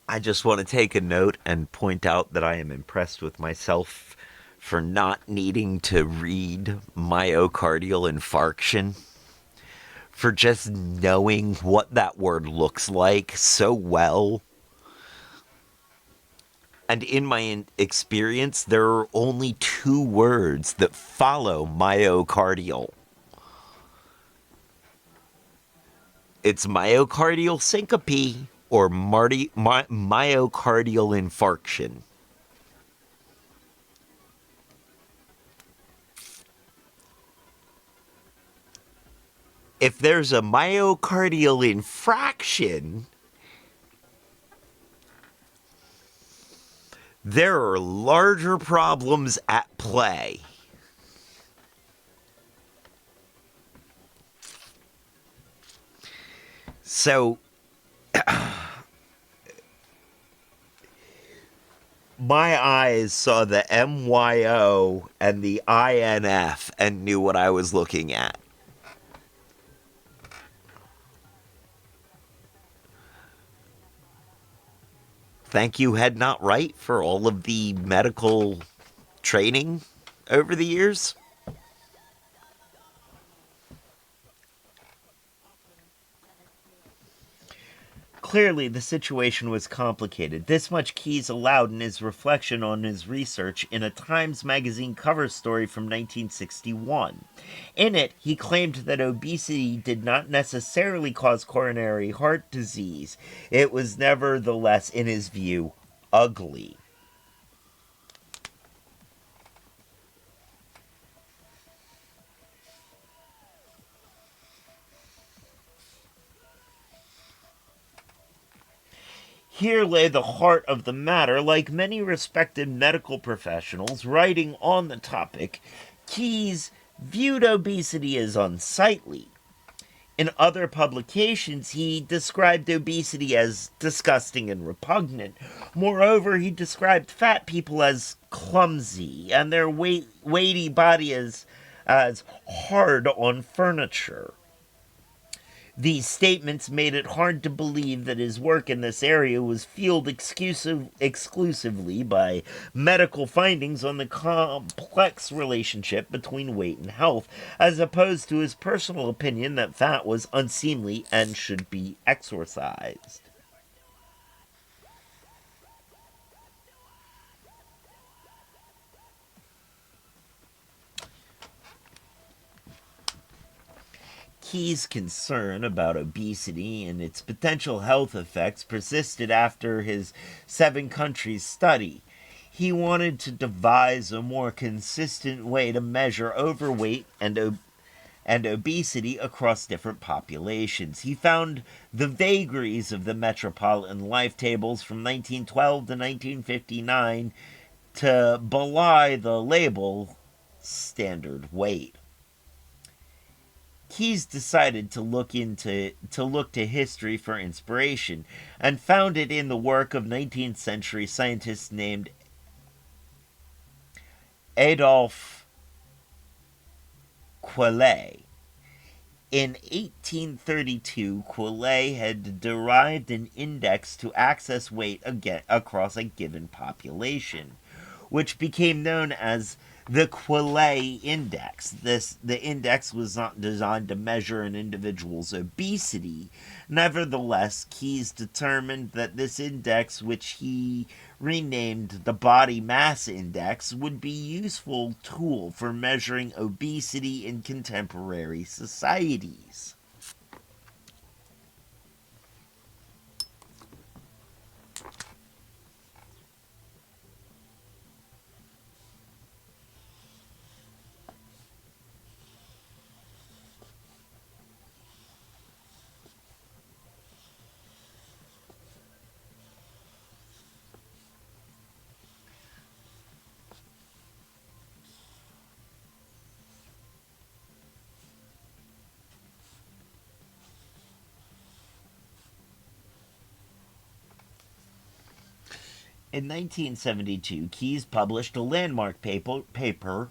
Speaker 1: I just want to take a note and point out that I am impressed with myself for not needing to read myocardial infarction for just knowing what that word looks like so well. And in my experience, there are only two words that follow myocardial. It's myocardial syncope or myocardial infarction. If there's a myocardial infraction, there are larger problems at play. So, my eyes saw the MYO and the INF and knew what I was looking at. Thank you, Head Not Right, for all of the medical training over the years. Clearly, the situation was complicated. This much Keyes allowed in his reflection on his research in a Times Magazine cover story from 1961. In it, he claimed that obesity did not necessarily cause coronary heart disease. It was nevertheless, in his view, ugly. Here lay the heart of the matter. Like many respected medical professionals writing on the topic, Keyes viewed obesity as unsightly. In other publications, he described obesity as disgusting and repugnant. Moreover, he described fat people as clumsy and their weighty body as hard on furniture. These statements made it hard to believe that his work in this area was fueled exclusively by medical findings on the complex relationship between weight and health, as opposed to his personal opinion that fat was unseemly and should be exorcised. Keyes' concern about obesity and its potential health effects persisted after his 7 countries study. He wanted to devise a more consistent way to measure overweight and obesity across different populations. He found the vagaries of the Metropolitan Life Tables from 1912 to 1959 to belie the label standard weight. Keyes decided to look to history for inspiration and found it in the work of 19th century scientists named Adolphe Quetelet. In 1832, Quetelet had derived an index to access weight across a given population, which became known as the Quetelet Index. The index was not designed to measure an individual's obesity. Nevertheless, Keyes determined that this index, which he renamed the Body Mass Index, would be a useful tool for measuring obesity in contemporary societies. In 1972, Keyes published a landmark paper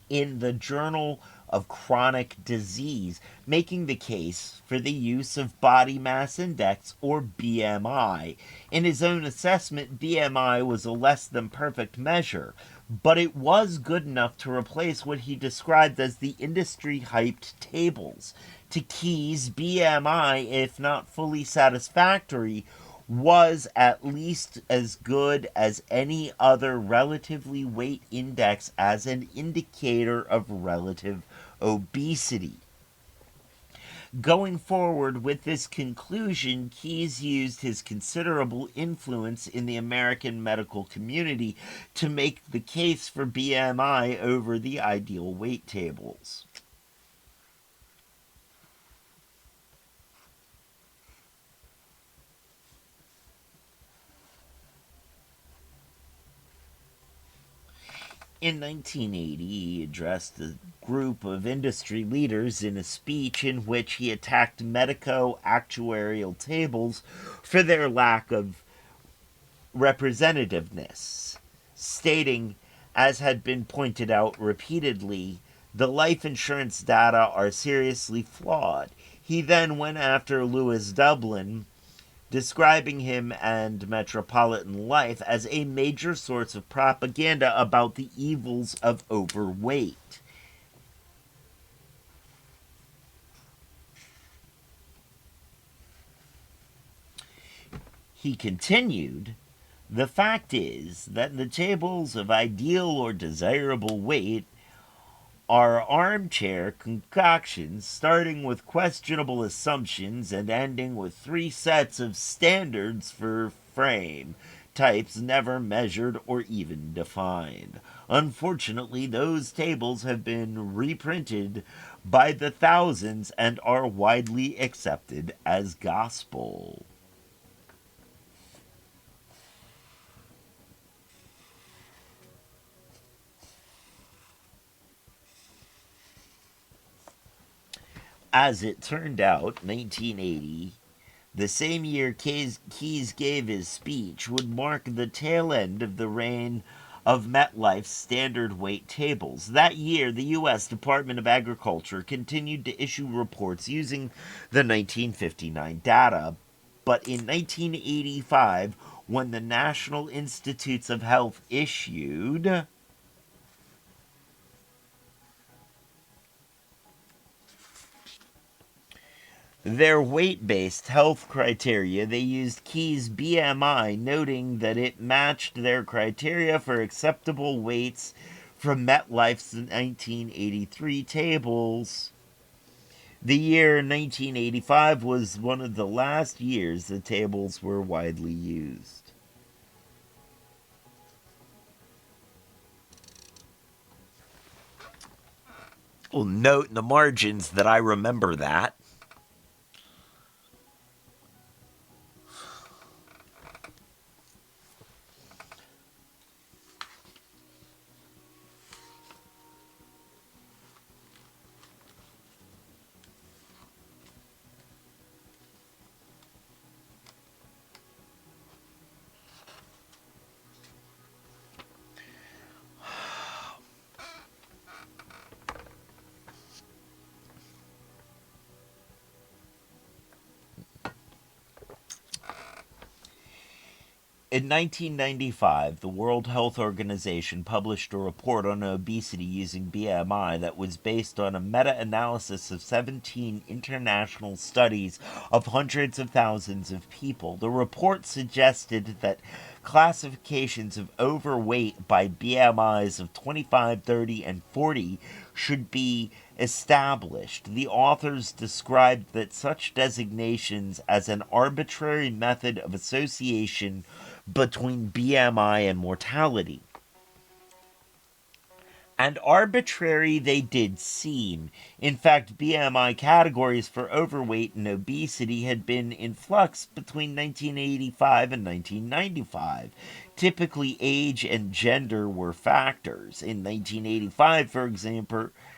Speaker 1: in the journal of chronic disease, making the case for the use of body mass index, or BMI. In his own assessment, BMI was a less than perfect measure, but it was good enough to replace what he described as the industry hyped tables. To Keyes, BMI, if not fully satisfactory, was at least as good as any other relatively weight index as an indicator of relative obesity. Going forward with this conclusion, Keyes used his considerable influence in the American medical community to make the case for BMI over the ideal weight tables. In 1980, he addressed a group of industry leaders in a speech in which he attacked medico actuarial tables for their lack of representativeness, stating, as had been pointed out repeatedly, the life insurance data are seriously flawed. He then went after Lewis Dublin, describing him and Metropolitan Life as a major source of propaganda about the evils of overweight. He continued, the fact is that the tables of ideal or desirable weight are armchair concoctions starting with questionable assumptions and ending with three sets of standards for frame types never measured or even defined. Unfortunately, those tables have been reprinted by the thousands and are widely accepted as gospel. As it turned out, 1980, the same year Keyes gave his speech, would mark the tail end of the reign of MetLife's standard weight tables. That year, the U.S. Department of Agriculture continued to issue reports using the 1959 data. But in 1985, when the National Institutes of Health issued their weight based health criteria, they used Key's BMI, noting that it matched their criteria for acceptable weights from MetLife's 1983 tables. The year 1985 was one of the last years the tables were widely used. Well, note in the margins that I remember that. In 1995, the World Health Organization published a report on obesity using BMI that was based on a meta analysis of 17 international studies of hundreds of thousands of people. The report suggested that classifications of overweight by BMIs of 25, 30, and 40 should be established. The authors described that such designations as an arbitrary method of association between BMI and mortality. And arbitrary they did seem. In fact, BMI categories for overweight and obesity had been in flux between 1985 and 1995. Typically, age and gender were factors. In 1985, for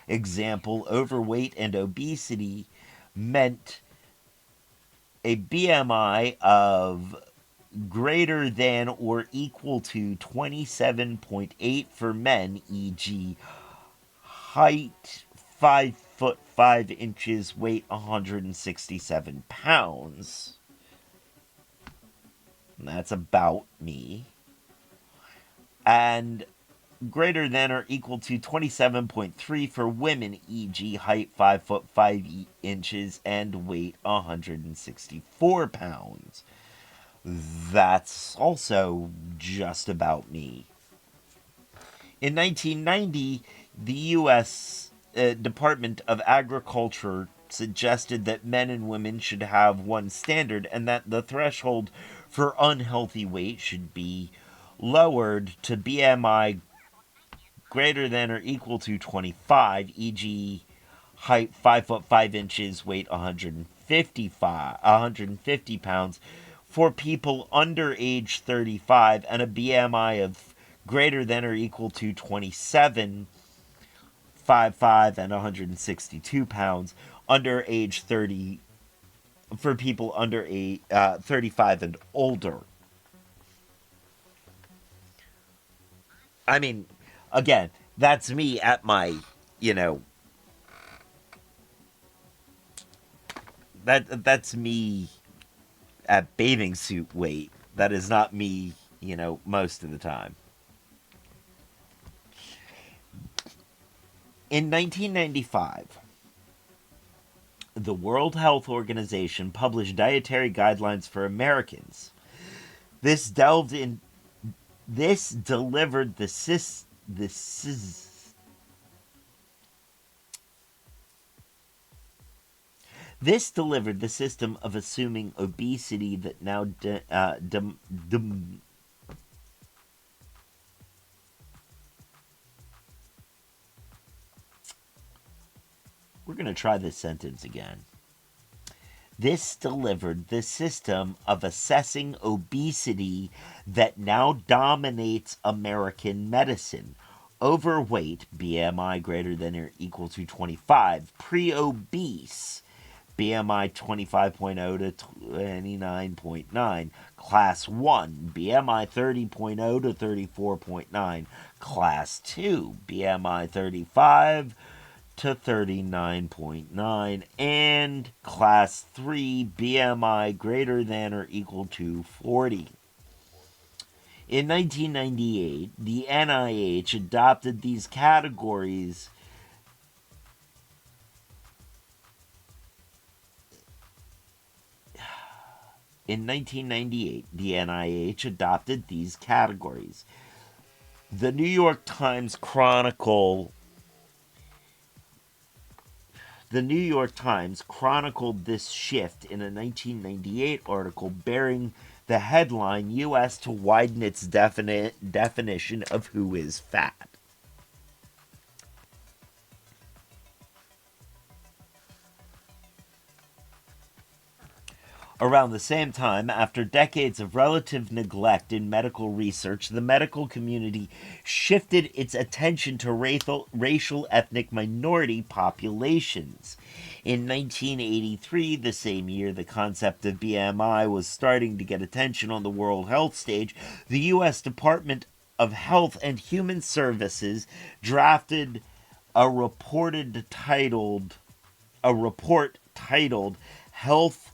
Speaker 1: example, overweight and obesity meant a BMI of greater than or equal to 27.8 for men, e.g., height 5'5", weight 167 pounds. And that's about me. And greater than or equal to 27.3 for women, e.g., height 5'5" and weight 164 pounds. That's also just about me. In 1990, the U.S. Department of Agriculture suggested that men and women should have one standard and that the threshold for unhealthy weight should be lowered to BMI greater than or equal to 25, e.g., height 5'5", weight 150 pounds, for people under age 35, and a BMI of greater than or equal to 27, 5'5", and 162 pounds, under age 30, for people under 35 and older. I mean, again, that's me at my, you know, that's me at bathing suit weight. That is not me, most of the time. In 1995, the World Health Organization published dietary guidelines for Americans. This delivered the system of assuming obesity that now we're going to try this sentence again. This delivered the system of assessing obesity that now dominates American medicine. Overweight, BMI greater than or equal to 25. Pre-obese, BMI 25.0 to 29.9. Class 1, BMI 30.0 to 34.9. Class 2, BMI 35 to 39.9, and class 3 BMI greater than or equal to 40. In 1998, the NIH adopted these categories The NIH adopted these categories. The New York Times chronicled this shift in a 1998 article bearing the headline, U.S. to widen its definition of who is fat. Around the same time, after decades of relative neglect in medical research, the medical community shifted its attention to racial ethnic minority populations. In 1983, the same year the concept of BMI was starting to get attention on the World Health stage, the U.S. Department of Health and Human Services drafted a report titled Health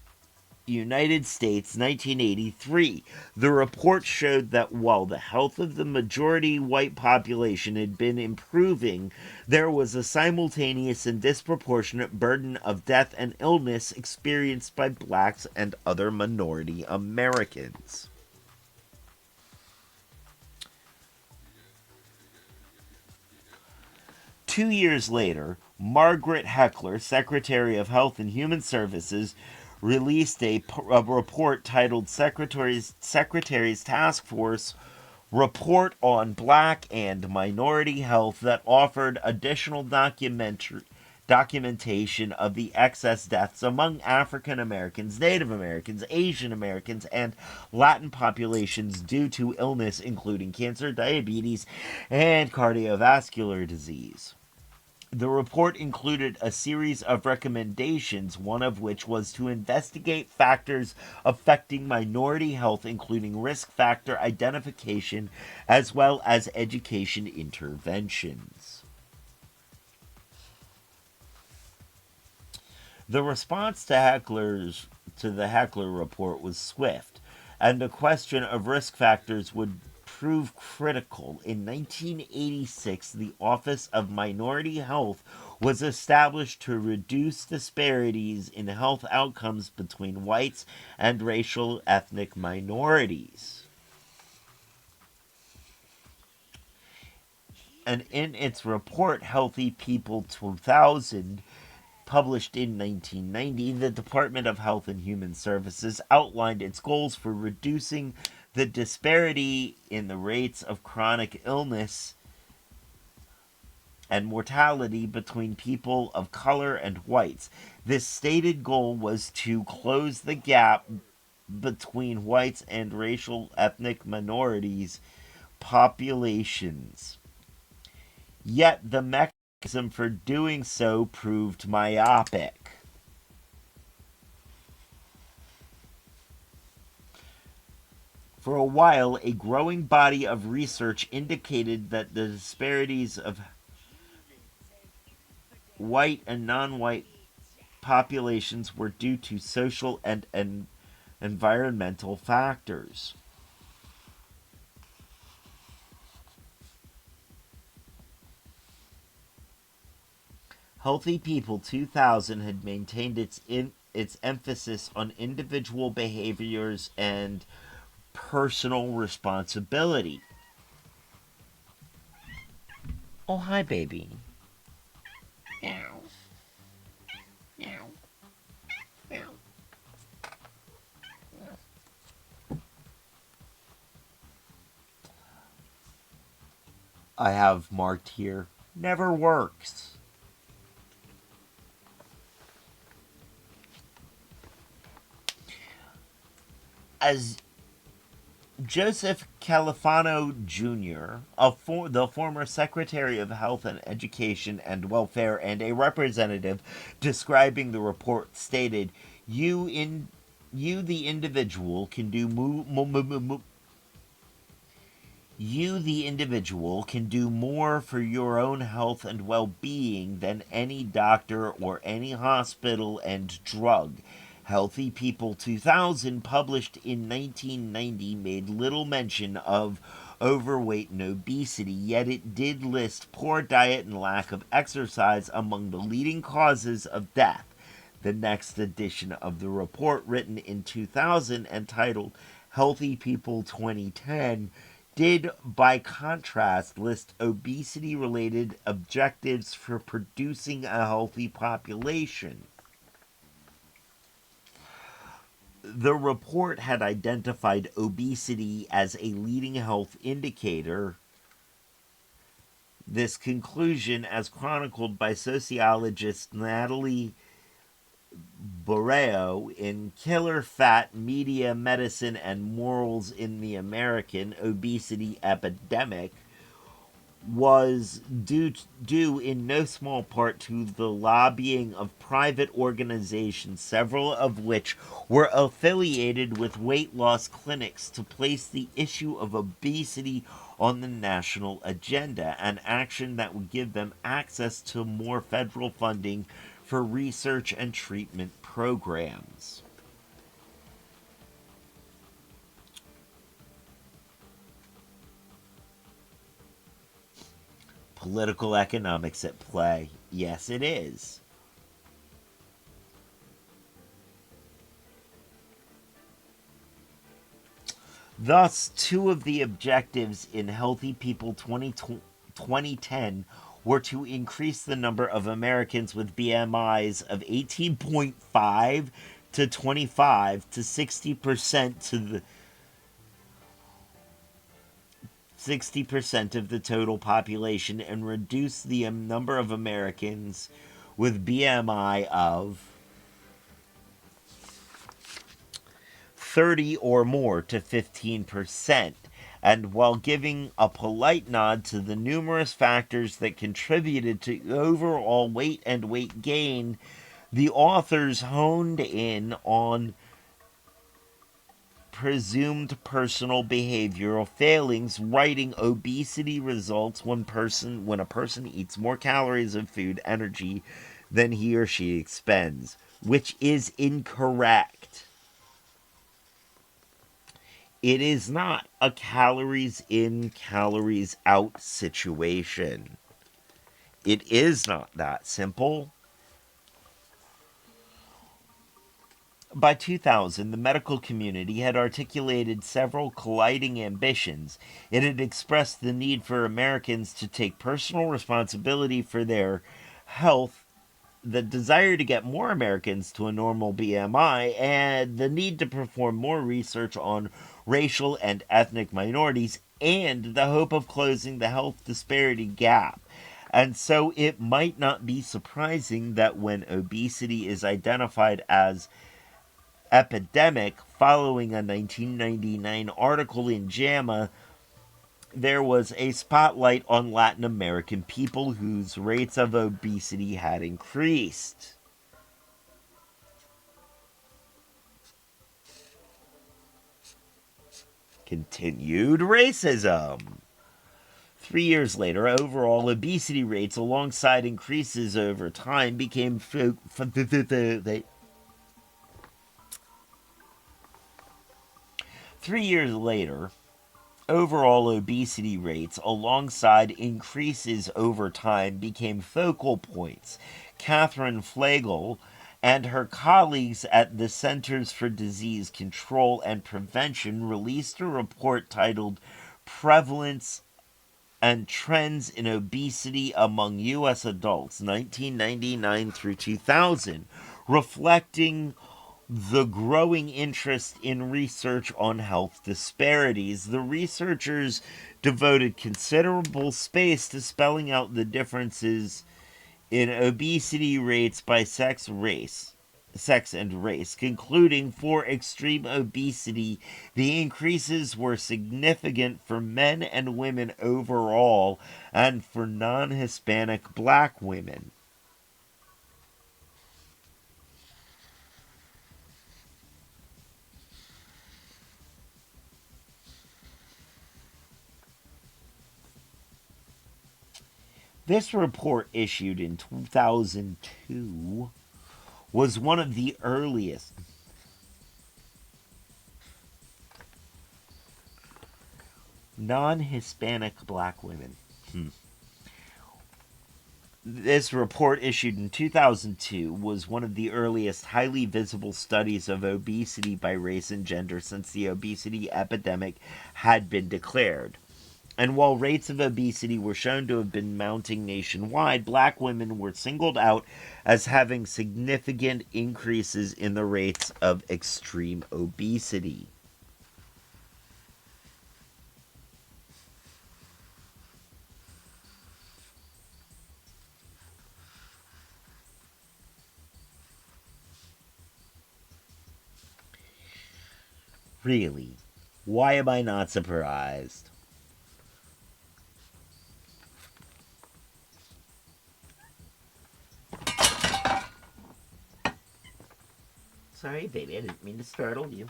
Speaker 1: United States 1983. The report showed that while the health of the majority white population had been improving, there was a simultaneous and disproportionate burden of death and illness experienced by blacks and other minority Americans. Two years later, Margaret Heckler, Secretary of Health and Human Services, released a report titled Secretary's Task Force Report on Black and Minority Health that offered additional documentation of the excess deaths among African Americans, Native Americans, Asian Americans, and Latin populations due to illness, including cancer, diabetes, and cardiovascular disease. The report included a series of recommendations, one of which was to investigate factors affecting minority health, including risk factor identification, as well as education interventions. The response to the Heckler report was swift, and the question of risk factors would prove critical. In 1986, the Office of Minority Health was established to reduce disparities in health outcomes between whites and racial ethnic minorities. And in its report, Healthy People 2000, published in 1990, the Department of Health and Human Services outlined its goals for reducing the disparity in the rates of chronic illness and mortality between people of color and whites. This stated goal was to close the gap between whites and racial ethnic minorities populations. Yet the mechanism for doing so proved myopic. For a while, a growing body of research indicated that the disparities of white and non white populations were due to social and environmental factors. Healthy People 2000 had maintained its emphasis on individual behaviors and personal responsibility. Oh, hi, baby. Meow. Meow. Meow. I have marked here, never works. As Joseph Califano Jr., the former Secretary of Health and Education and Welfare and a representative describing the report, stated, "You, the individual, can do you, the individual, can do more for your own health and well-being than any doctor or any hospital and drug." Healthy People 2000, published in 1990, made little mention of overweight and obesity, yet it did list poor diet and lack of exercise among the leading causes of death. The next edition of the report, written in 2000 and titled Healthy People 2010, did, by contrast, list obesity related objectives for producing a healthy population. The report had identified obesity as a leading health indicator. This conclusion, as chronicled by sociologist Natalie Borreo in Killer Fat, Media, Medicine, and Morals in the American Obesity Epidemic, was due in no small part to the lobbying of private organizations, several of which were affiliated with weight loss clinics, to place the issue of obesity on the national agenda, an action that would give them access to more federal funding for research and treatment programs. Political economics at play. Yes, it is. Thus, two of the objectives in Healthy People 2010 were to increase the number of Americans with BMIs of 18.5 to 25 to 60% to the 60% of the total population, and reduce the number of Americans with BMI of 30 or more to 15%. And while giving a polite nod to the numerous factors that contributed to overall weight and weight gain, the authors honed in on presumed personal behavioral failings, writing obesity results when a person eats more calories of food energy than he or she expends. which is incorrect. It is not a calories in, calories out situation. It is not that simple. By 2000, the medical community had articulated several colliding ambitions. It had expressed the need for Americans to take personal responsibility for their health, the desire to get more Americans to a normal BMI, and the need to perform more research on racial and ethnic minorities, and the hope of closing the health disparity gap. And so it might not be surprising that when obesity is identified as epidemic following a 1999 article in JAMA, there was a spotlight on Latin American people whose rates of obesity had increased. Continued racism. 3 years later, overall obesity rates, alongside increases over time, became 3 years later, overall obesity rates, alongside increases over time, became focal points. Catherine Flagel and her colleagues at the Centers for Disease Control and Prevention released a report titled Prevalence and Trends in Obesity Among U.S. Adults, 1999 through 2000, reflecting the growing interest in research on health disparities. The researchers devoted considerable space to spelling out the differences in obesity rates by sex and race, concluding for extreme obesity, the increases were significant for men and women overall and for non Hispanic black women. This report, issued in 2002, was one of the earliest. Non Hispanic black women. This report, issued in 2002, was one of the earliest highly visible studies of obesity by race and gender since the obesity epidemic had been declared. And while rates of obesity were shown to have been mounting nationwide, black women were singled out as having significant increases in the rates of extreme obesity. Really? Why am I not surprised? Sorry, baby, I didn't mean to startle you.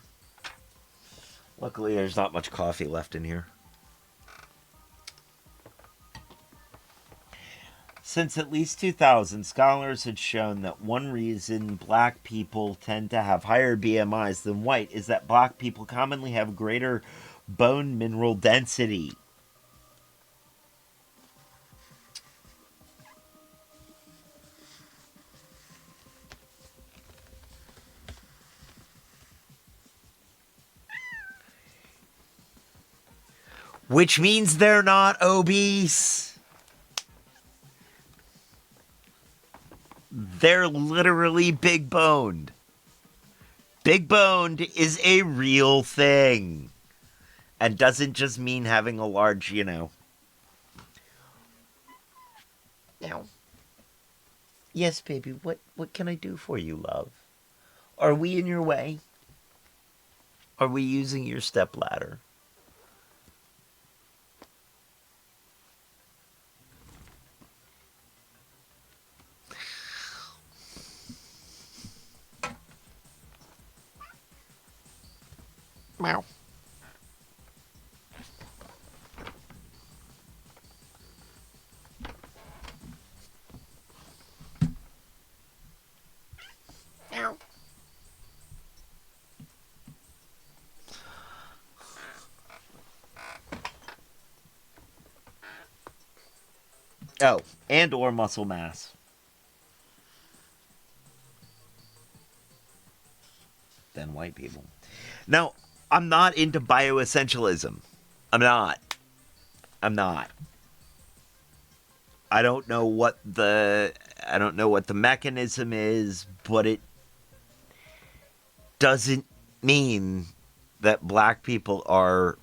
Speaker 1: Luckily, there's not much coffee left in here. Since at least 2000, scholars had shown that one reason black people tend to have higher BMIs than white is that black people commonly have greater bone mineral density. Which means they're not obese. They're literally big boned. Big boned is a real thing. And doesn't just mean having a large, Now, yes, baby, what can I do for you, love? Are we in your way? Are we using your stepladder? Meow. Oh, and or muscle mass than white people. Now, I'm not into bioessentialism. I'm not. I'm not. I don't know what the I don't know what the mechanism is, but it doesn't mean that black people are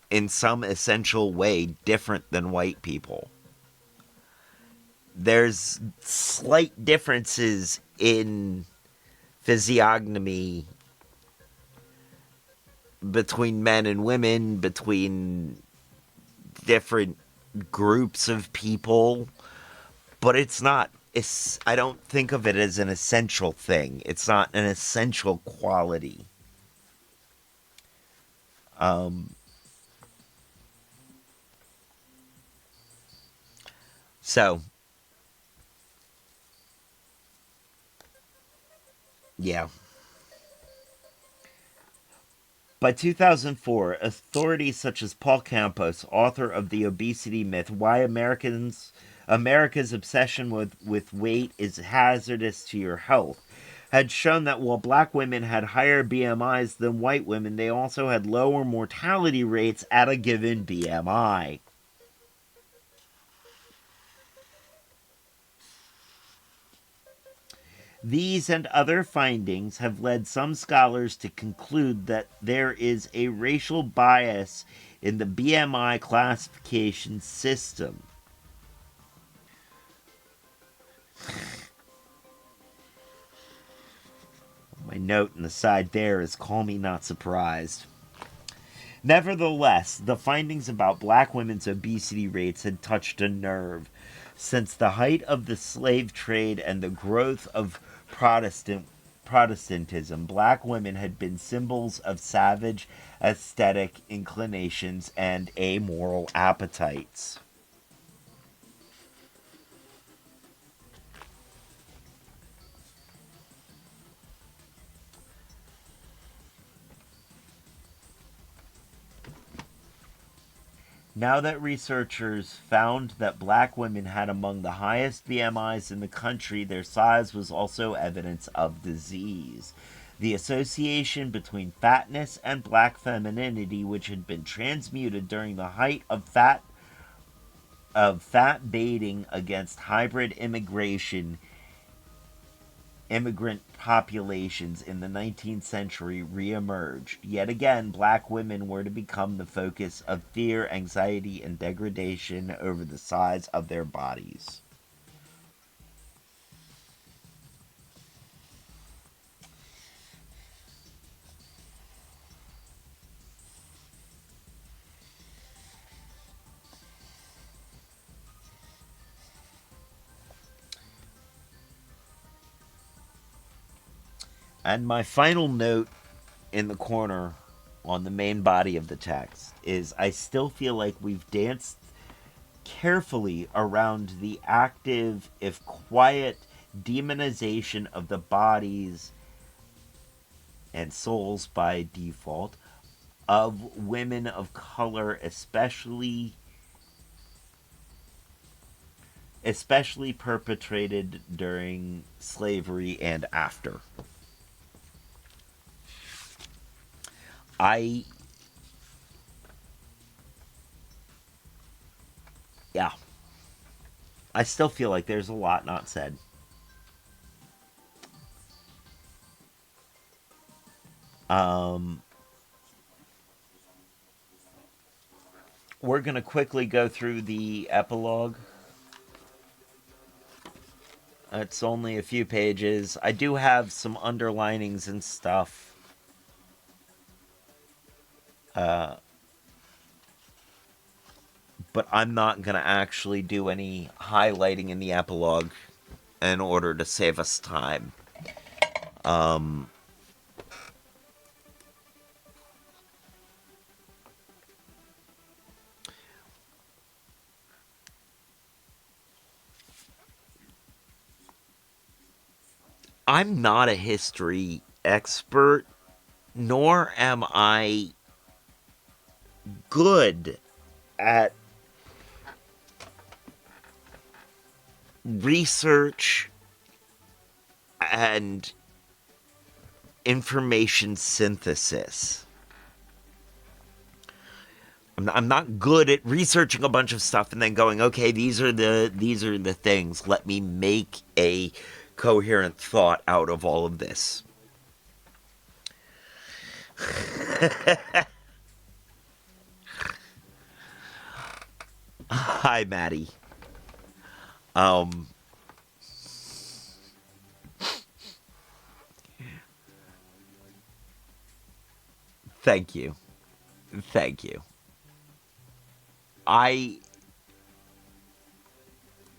Speaker 1: in some essential way different than white people. There's slight differences in physiognomy between men and women, between different groups of people, but it's not. I don't think of it as an essential thing. It's not an essential quality. Um, so, yeah. By 2004, authorities such as Paul Campos, author of The Obesity Myth, Why America's Obsession with Weight is Hazardous to Your Health, had shown that while black women had higher BMIs than white women, they also had lower mortality rates at a given BMI. These and other findings have led some scholars to conclude that there is a racial bias in the BMI classification system. My note in the side there is call me not surprised. Nevertheless, the findings about black women's obesity rates had touched a nerve. Since the height of the slave trade and the growth of Protestantism, black women had been symbols of savage aesthetic inclinations and amoral appetites. Now that researchers found that black women had among the highest BMIs in the country, their size was also evidence of disease. The association between fatness and black femininity, which had been transmuted during the height of fat baiting against hybrid immigrant populations in the 19th century reemerged. Yet again, black women were to become the focus of fear, anxiety, and degradation over the size of their bodies. And my final note in the corner on the main body of the text is I still feel like we've danced carefully around the active, if quiet, demonization of the bodies and souls by default of women of color, especially perpetrated during slavery and after. I yeah, I still feel like there's a lot not said. Um we're going to quickly go through the epilogue. It's only a few pages. I do have some underlinings and stuff. Uh, but I'm not going to actually do any highlighting in the epilogue in order to save us time. Um, I'm not a history expert, nor am I good at research and information synthesis. I'm not good at researching a bunch of stuff and then going, okay, these are the things. Let me make a coherent thought out of all of this. Hi, Maddie. Um, Thank you. Thank you. I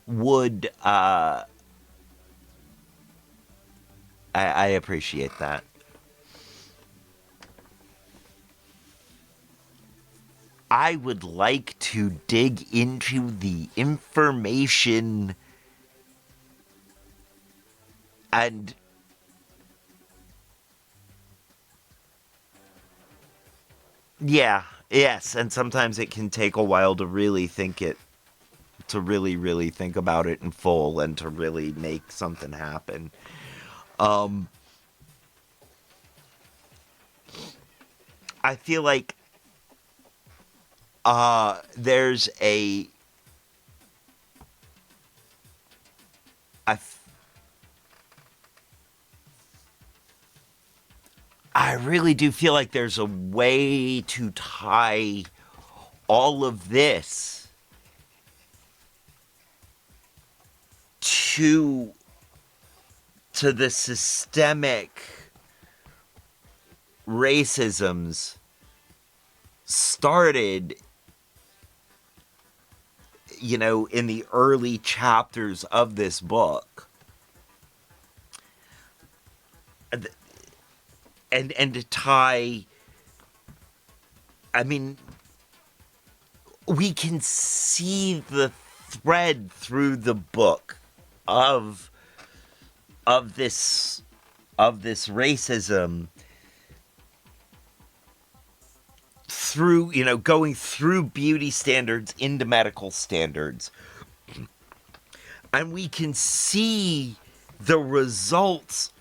Speaker 1: would, I appreciate that. I would like to dig into the information and yeah, yes, and sometimes it can take a while to really think it, to really, really think about it in full and to really make something happen. Um, I feel like there's I, f- I really do feel like there's a way to tie all of this to the systemic racisms started, in the early chapters of this book. And to tie, I mean, we can see the thread through the book of of this of this racism through, going through beauty standards into medical standards, and we can see the results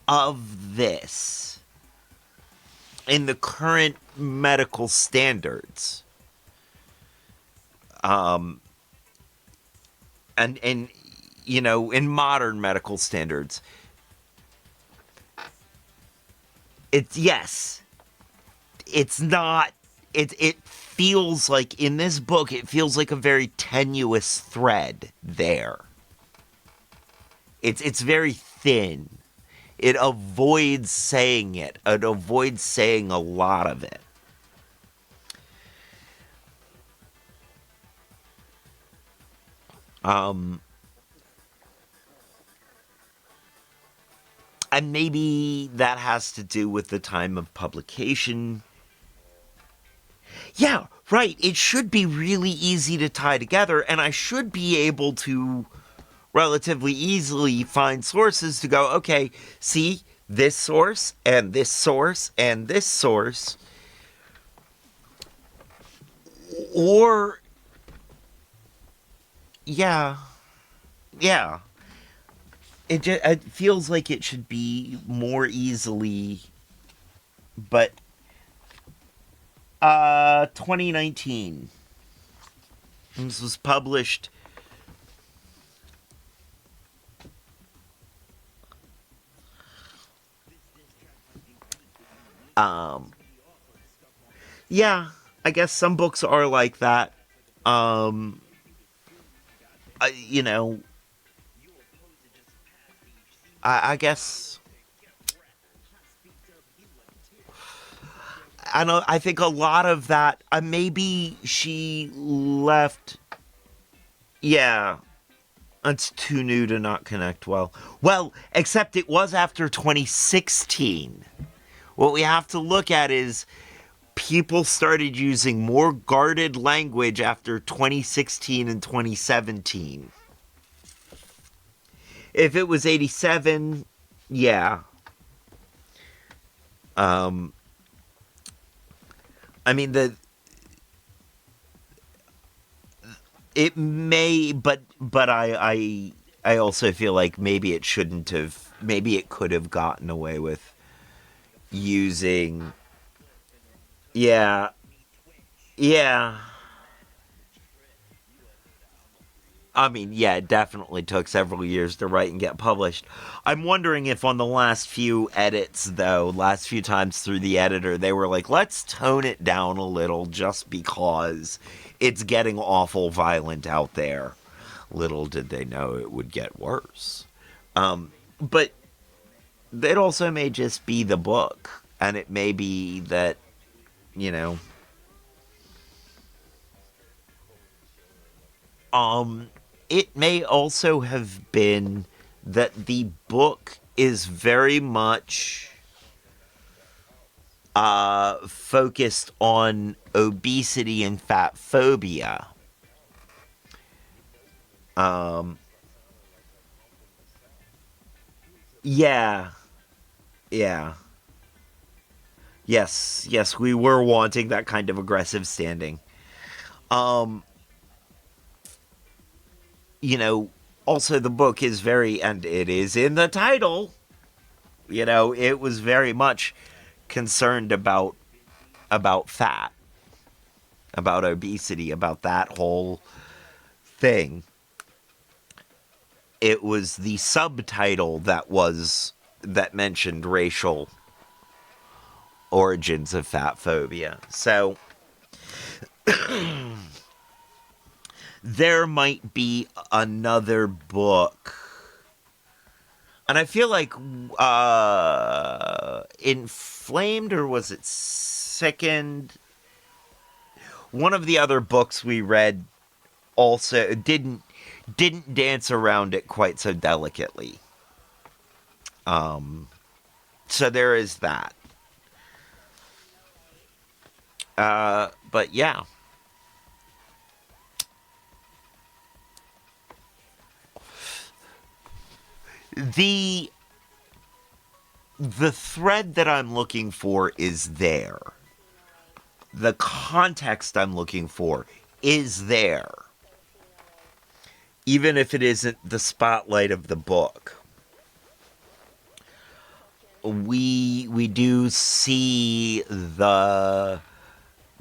Speaker 1: of this in the current medical standards. And in modern medical standards, it's, yes, it's not, it feels like in this book, it feels like a very tenuous thread there. It's very thin. It avoids saying it. It avoids saying a lot of it. Um, and maybe that has to do with the time of publication. Yeah, right. It should be really easy to tie together, and I should be able to relatively easily find sources to go, okay, see, this source, and this source, and this source. Or, yeah, yeah. It feels like it should be more easily, but 2019. This was published. Um, yeah, I guess some books are like that. Um, I, you know, I guess I know. I think a lot of that. Maybe she left. Yeah, it's too new to not connect well. Well, except it was after 2016. What we have to look at is people started using more guarded language after 2016 and 2017. If it was 87, yeah. Um, I mean, It may, but I also feel like maybe it shouldn't have. Maybe it could have gotten away with using. Yeah, yeah. I mean, yeah, it definitely took several years to write and get published. I'm wondering if on the last few edits, though, last few times through the editor, they were like, let's tone it down a little just because it's getting awful violent out there. Little did they know it would get worse. But it also may just be the book, and it may be that, you know, it may also have been that the book is very much focused on obesity and fat phobia. Yeah, yeah. Yes, yes, we were wanting that kind of aggressive standing. Um, you know, also the book is very, and it is in the title, it was very much concerned about fat, about obesity, about that whole thing. It was the subtitle that mentioned racial origins of fat phobia. So there might be another book. And I feel like Inflamed, or was it Sickened? One of the other books we read also didn't dance around it quite so delicately. So there is that. But yeah, the the thread that I'm looking for is there. The context I'm looking for is there, even if it isn't the spotlight of the book. We do see the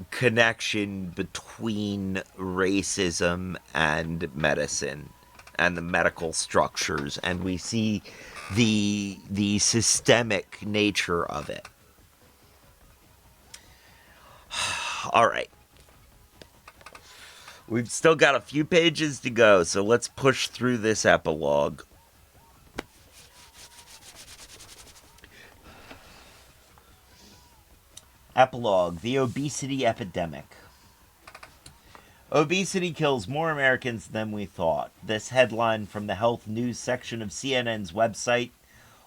Speaker 1: connection between racism and medicine and the medical structures, and we see the systemic nature of it. All right. We've still got a few pages to go, so let's push through this epilogue. Epilogue: The Obesity Epidemic. Obesity kills more Americans than we thought. This headline from the health news section of CNN's website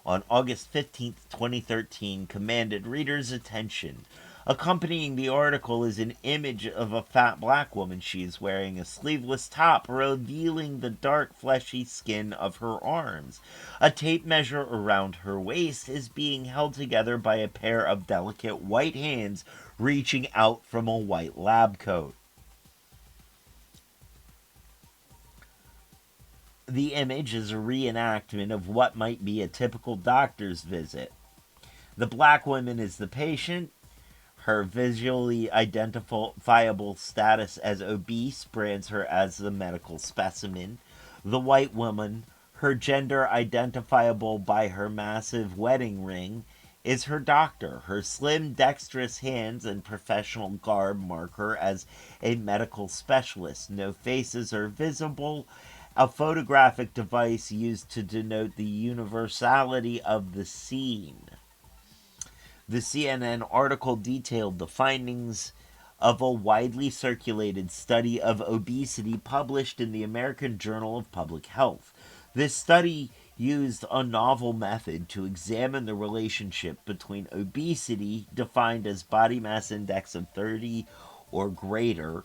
Speaker 1: on August 15th, 2013, commanded readers' attention. Accompanying the article is an image of a fat black woman. She is wearing a sleeveless top, revealing the dark, fleshy skin of her arms. A tape measure around her waist is being held together by a pair of delicate white hands reaching out from a white lab coat. The image is a reenactment of what might be a typical doctor's visit. The black woman is the patient. Her visually identifiable status as obese brands her as the medical specimen. The white woman, her gender identifiable by her massive wedding ring, is her doctor. Her slim, dexterous hands and professional garb mark her as a medical specialist. No faces are visible. A photographic device used to denote the universality of the scene. The CNN article detailed the findings of a widely circulated study of obesity published in the American Journal of Public Health. This study used a novel method to examine the relationship between obesity, defined as body mass index of 30 or greater,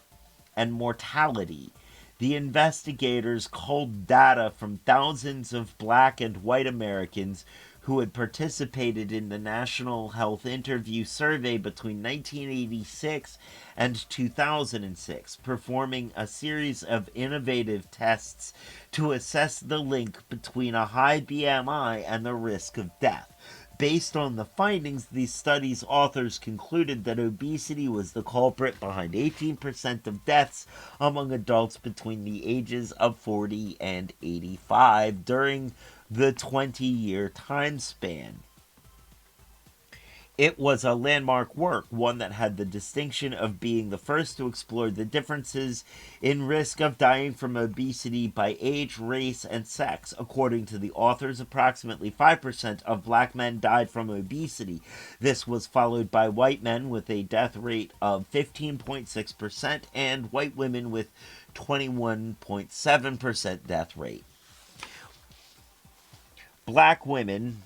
Speaker 1: and mortality. The investigators culled data from thousands of black and white Americans who had participated in the National Health Interview Survey between 1986 and 2006, performing a series of innovative tests to assess the link between a high BMI and the risk of death. Based on the findings, these studies' authors concluded that obesity was the culprit behind 18% of deaths among adults between the ages of 40 and 85 during the 20-year time span. It was a landmark work, one that had the distinction of being the first to explore the differences in risk of dying from obesity by age, race, and sex. According to the authors, approximately 5% of black men died from obesity. This was followed by white men with a death rate of 15.6% and white women with 21.7% death rate. Black women,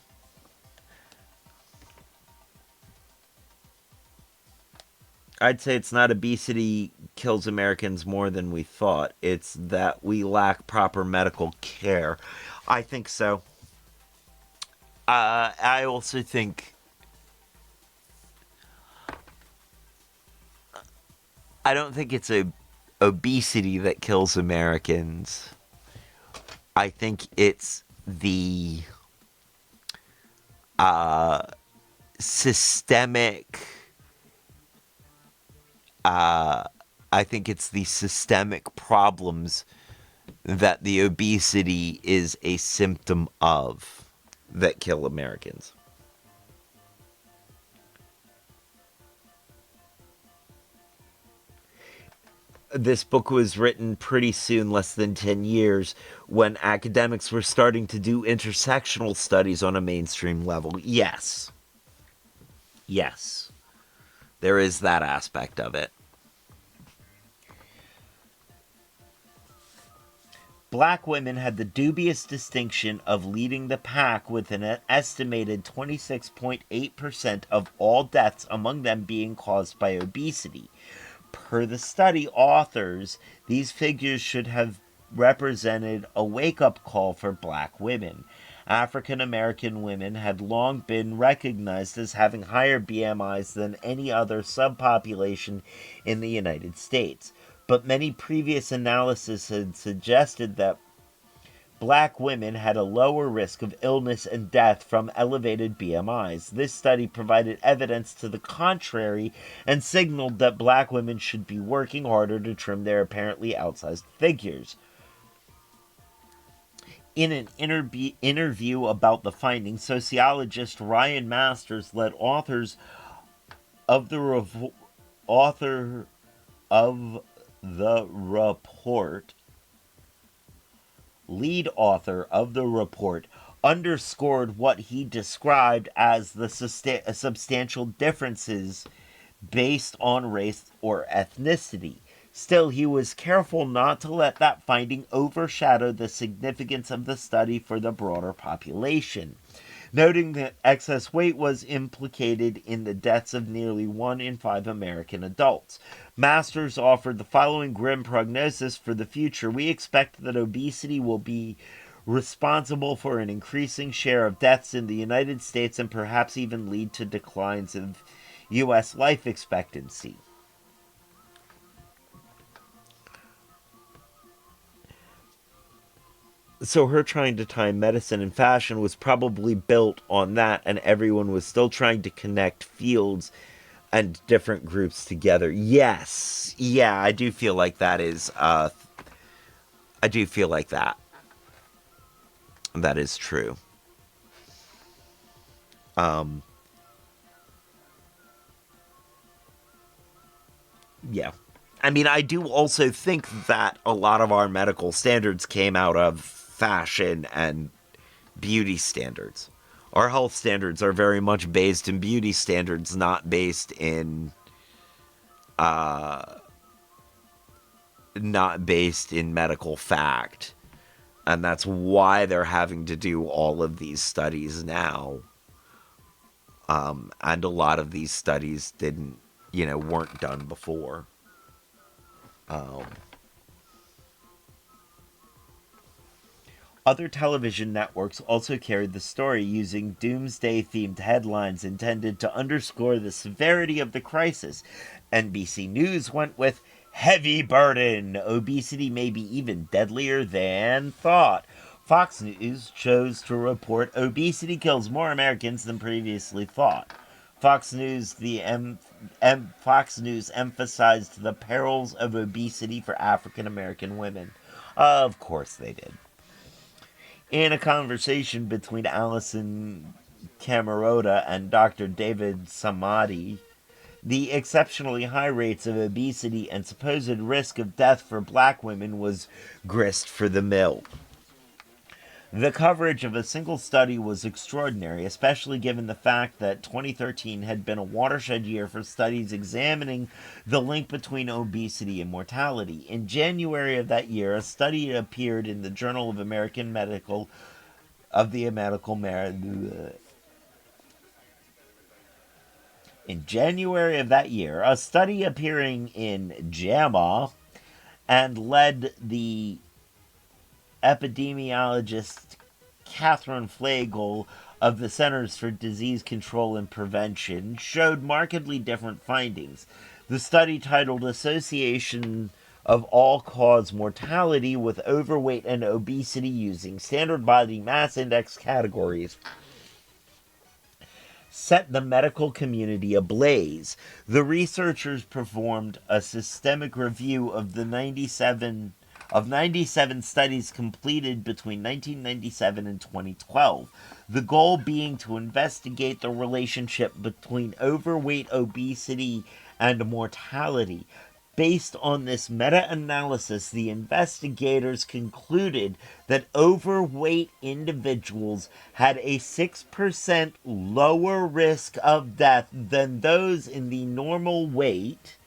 Speaker 1: I'd say it's not obesity kills Americans more than we thought. It's that we lack proper medical care. I think so. I also think. I don't think it's obesity that kills Americans. I think it's the systemic. I think it's the systemic problems that the obesity is a symptom of that kill Americans. This book was written pretty soon, less than 10 years, when academics were starting to do intersectional studies on a mainstream level. Yes. Yes. There is that aspect of it. Black women had the dubious distinction of leading the pack with an estimated 26.8% of all deaths, among them being caused by obesity. Per the study authors, these figures should have represented a wake-up call for black women. African American women had long been recognized as having higher BMIs than any other subpopulation in the United States. But many previous analyses had suggested that black women had a lower risk of illness and death from elevated BMIs. This study provided evidence to the contrary and signaled that black women should be working harder to trim their apparently outsized figures. In an interview about the findings, sociologist Ryan Masters led author of the report lead author of the report underscored what he described as the substantial differences based on race or ethnicity. Still, he was careful not to let that finding overshadow the significance of the study for the broader population, noting that excess weight was implicated in the deaths of nearly 1 in 5 American adults. Masters offered the following grim prognosis for the future. We expect that obesity will be responsible for an increasing share of deaths in the United States and perhaps even lead to declines in U.S. life expectancy. So her trying to tie medicine and fashion was probably built on that, and everyone was still trying to connect fields and different groups together. Yes. Yeah, I do feel like that is I do feel like that is true. Yeah. I mean, I do also think that a lot of our medical standards came out of fashion and beauty standards. Our health standards are very much based in beauty standards, not based in medical fact. And that's why they're having to do all of these studies now. And a lot of these studies weren't done before. Other television networks also carried the story using doomsday-themed headlines intended to underscore the severity of the crisis. NBC News went with heavy burden. Obesity may be even deadlier than thought. Fox News chose to report obesity kills more Americans than previously thought. Fox News emphasized the perils of obesity for African American women. Of course they did. In a conversation between Alison Camerota and Dr. David Samadi, the exceptionally high rates of obesity and supposed risk of death for black women was grist for the mill. The coverage of a single study was extraordinary, especially given the fact that 2013 had been a watershed year for studies examining the link between obesity and mortality. In January of that year, a study appeared in the Journal of American Medical of the Medical In January of that year, a study appearing in JAMA and led the epidemiologist Catherine Flagel of the Centers for Disease Control and Prevention showed markedly different findings. The study, titled Association of All-Cause Mortality with Overweight and Obesity Using Standard Body Mass Index Categories, set the medical community ablaze. The researchers performed a systemic review of the 97 studies completed between 1997 and 2012, the goal being to investigate the relationship between overweight, obesity, and mortality. Based on this meta-analysis, the investigators concluded that overweight individuals had a 6% lower risk of death than those in the normal weight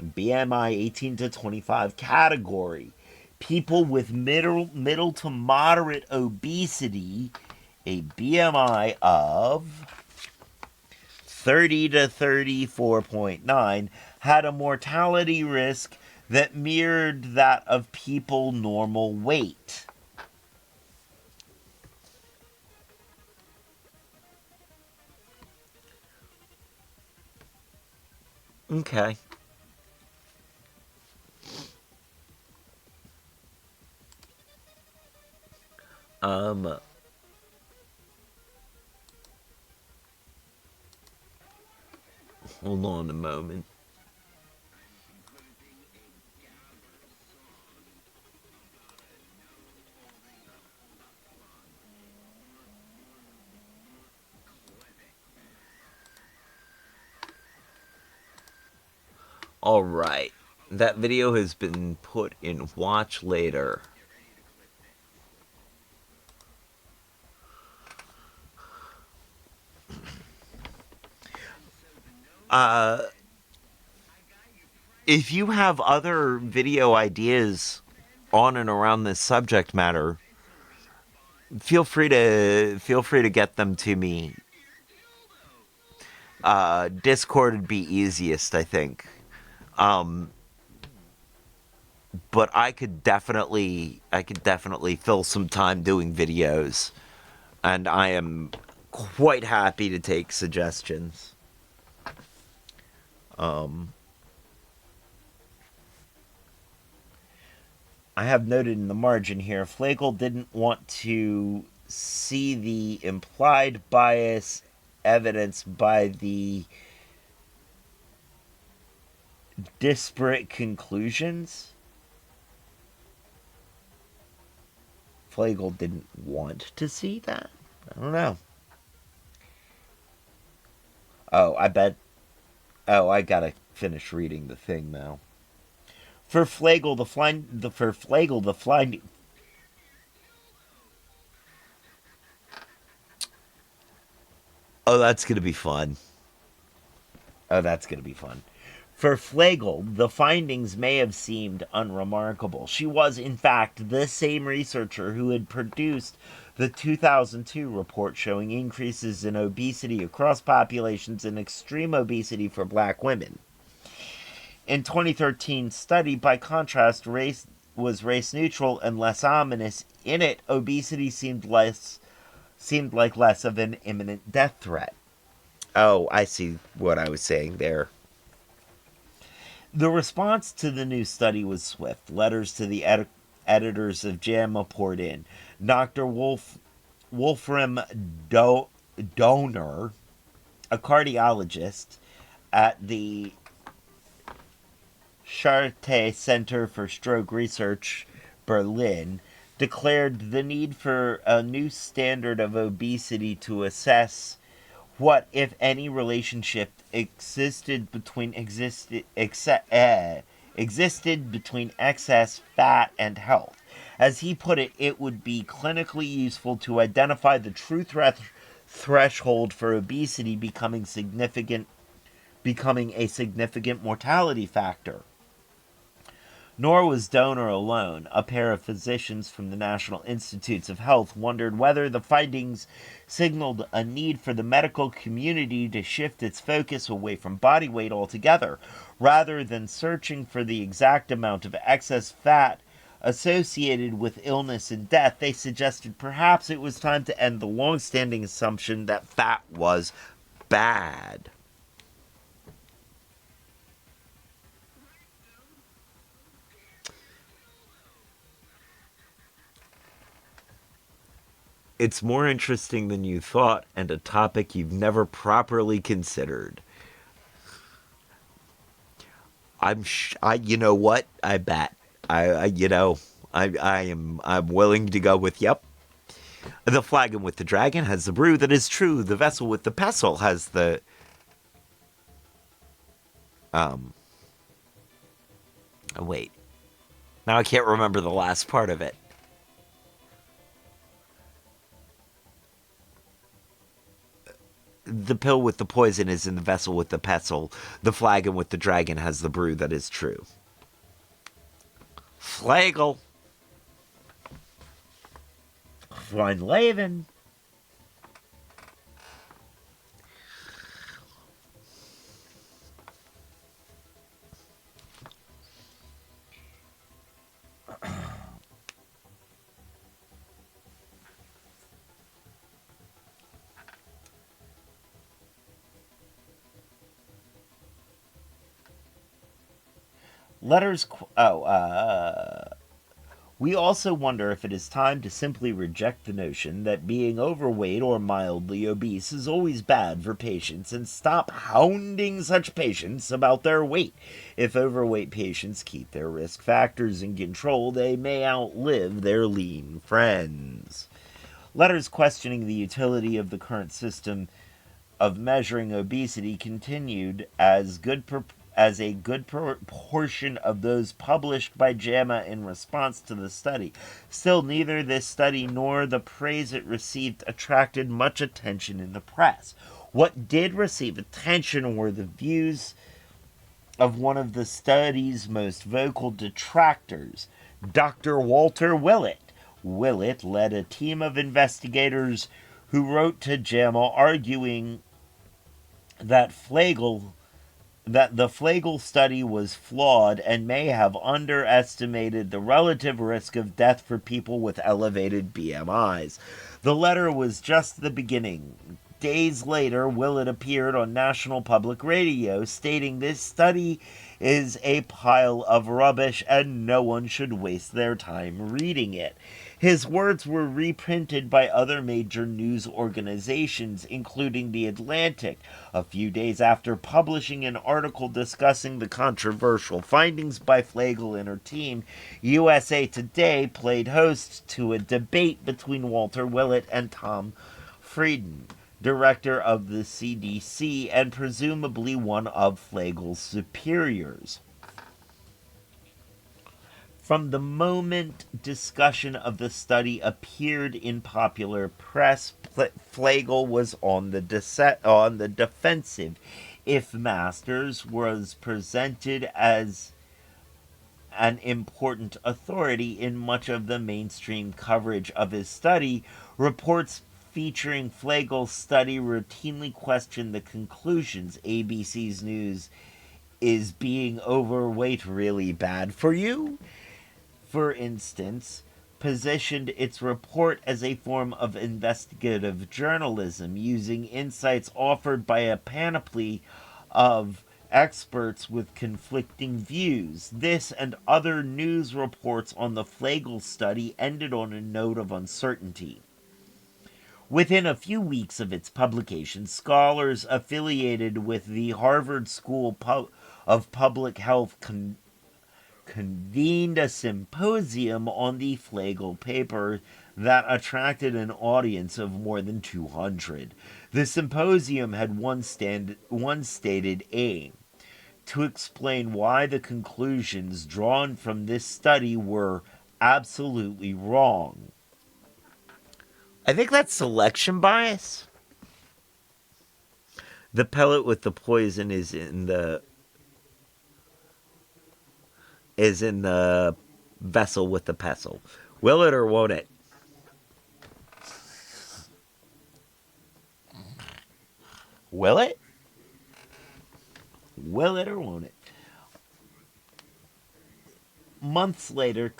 Speaker 1: BMI 18 to 25 category. People with middle to moderate obesity, a BMI of 30 to 34.9, had a mortality risk that mirrored that of people normal weight. Okay. Um, Hold on a moment. Alright. That video has been put in watch later. If you have other video ideas on and around this subject matter, feel free to get them to me. Discord would be easiest, I think. But I could definitely fill some time doing videos, and I am quite happy to take suggestions. I have noted in the margin here, Flagel didn't want to see the implied bias evidenced by the disparate conclusions. Flagel didn't want to see that? I don't know. Oh, I bet. Oh, I gotta finish reading the thing now. For Flagel, the flying. Oh, that's gonna be fun. Oh, that's gonna be fun. For Flagel, the findings may have seemed unremarkable. She was, in fact, the same researcher who had produced the 2002 report showing increases in obesity across populations and extreme obesity for black women. In 2013 study, by contrast, was race neutral and less ominous. In it, obesity seemed like less of an imminent death threat. Oh, I see what I was saying there. The response to the new study was swift. Letters to the editors of JAMA poured in. Dr. Wolfram Donor, a cardiologist at the Charité Center for Stroke Research, Berlin, declared the need for a new standard of obesity to assess what, if any, relationship existed between existed between excess fat and health. As he put it, it would be clinically useful to identify the true threshold for obesity becoming a significant mortality factor. Nor was Donor alone. A pair of physicians from the National Institutes of Health wondered whether the findings signaled a need for the medical community to shift its focus away from body weight altogether. Rather than searching for the exact amount of excess fat associated with illness and death, they suggested perhaps it was time to end the long-standing assumption that fat was bad. It's more interesting than you thought and a topic you've never properly considered. You know what? I bet. I'm willing to go with yep. The flagon with the dragon has the brew that is true. The vessel with the pestle has the wait. Now I can't remember the last part of it. The pill with the poison is in the vessel with the pestle. The flagon with the dragon has the brew that is true. Flagel. Fine Laven. Letters. We also wonder if it is time to simply reject the notion that being overweight or mildly obese is always bad for patients and stop hounding such patients about their weight. If overweight patients keep their risk factors in control, they may outlive their lean friends. Letters questioning the utility of the current system of measuring obesity continued as a good proportion of those published by JAMA in response to the study. Still, neither this study nor the praise it received attracted much attention in the press. What did receive attention were the views of one of the study's most vocal detractors, Dr. Walter Willett. Willett led a team of investigators who wrote to JAMA arguing that the Flagel study was flawed and may have underestimated the relative risk of death for people with elevated BMIs. The letter was just the beginning. Days later, Willett appeared on National Public Radio stating this study is a pile of rubbish and no one should waste their time reading it. His words were reprinted by other major news organizations, including The Atlantic, a few days after publishing an article discussing the controversial findings by Flagel and her team. USA Today played host to a debate between Walter Willett and Tom Frieden, director of the CDC and presumably one of Flagel's superiors. From the moment discussion of the study appeared in popular press, Flagel was on the defensive. If Masters was presented as an important authority in much of the mainstream coverage of his study, reports featuring Flagel's study routinely questioned the conclusions. ABC's news, is being overweight really bad for you? for instance, positioned its report as a form of investigative journalism, using insights offered by a panoply of experts with conflicting views. This and other news reports on the Flagel study ended on a note of uncertainty. Within a few weeks of its publication, scholars affiliated with the Harvard School of Public Health convened a symposium on the Flagel paper that attracted an audience of more than 200. The symposium had one stated aim: to explain why the conclusions drawn from this study were absolutely wrong. I think that's selection bias. The pellet with the poison is in the vessel with the pestle. Will it or won't it? Will it? Will it or won't it? Months later,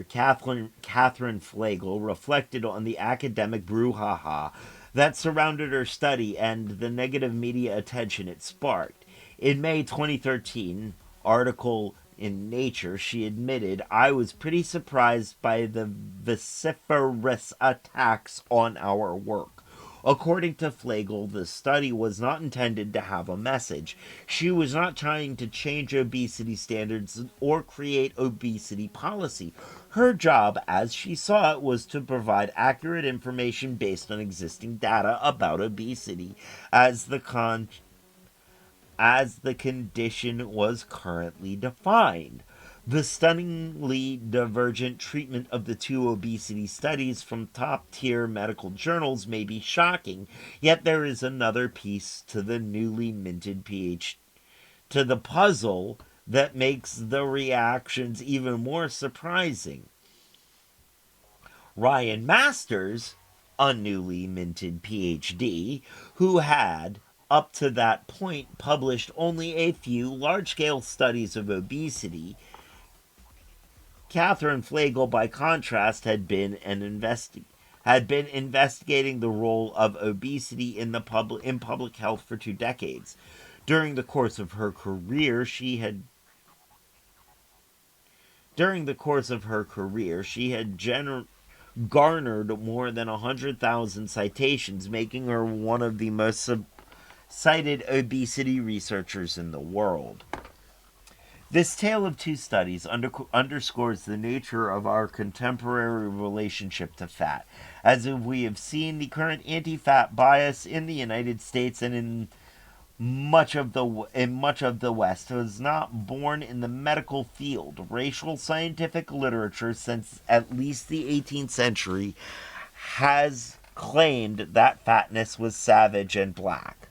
Speaker 1: Catherine Flagel reflected on the academic brouhaha that surrounded her study and the negative media attention it sparked. In May 2013, article in Nature, she admitted, "I was pretty surprised by the vociferous attacks on our work." According to Flagel, the study was not intended to have a message. She was not trying to change obesity standards or create obesity policy. Her job, as she saw it, was to provide accurate information based on existing data about obesity as the condition was currently defined. The stunningly divergent treatment of the two obesity studies from top-tier medical journals may be shocking, yet there is another piece to the newly minted to the puzzle that makes the reactions even more surprising. Ryan Masters, a newly minted PhD, who had, up to that point, published only a few large-scale studies of obesity. Catherine Flagel, by contrast, had been investigating the role of obesity in public health for 2 decades. During the course of her career, she had garnered more than 100,000 citations, making her one of the most cited obesity researchers in the world. This tale of two studies underscores the nature of our contemporary relationship to fat. As we have seen, the current anti-fat bias in the United States and in much of the West was not born in the medical field. Racial scientific literature since at least the 18th century has claimed that fatness was savage and black.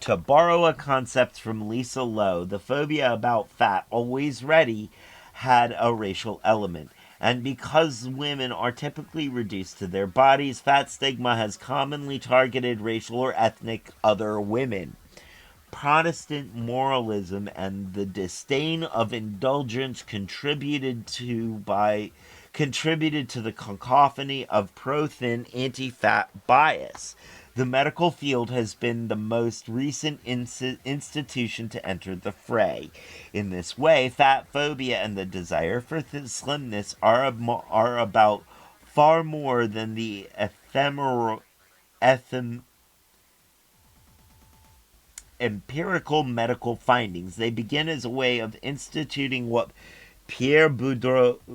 Speaker 1: To borrow a concept from Lisa Lowe, the phobia about fat, always ready, had a racial element. And because women are typically reduced to their bodies, fat stigma has commonly targeted racial or ethnic other women. Protestant moralism and the disdain of indulgence contributed to the cacophony of pro-thin, anti-fat bias. The medical field has been the most recent institution to enter the fray. In this way, fat phobia and the desire for slimness are about far more than the empirical medical findings. They begin as a way of instituting what Pierre Bourdieu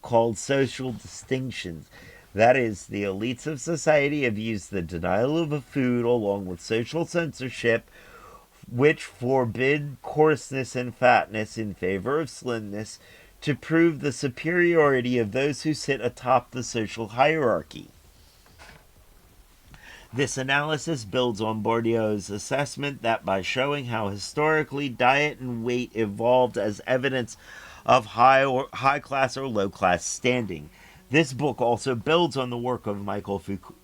Speaker 1: called social distinctions. That is, the elites of society have used the denial of a food along with social censorship, which forbid coarseness and fatness in favor of slimness, to prove the superiority of those who sit atop the social hierarchy. This analysis builds on Bourdieu's assessment that by showing how historically diet and weight evolved as evidence of high class or low class standing. This book also builds on the work of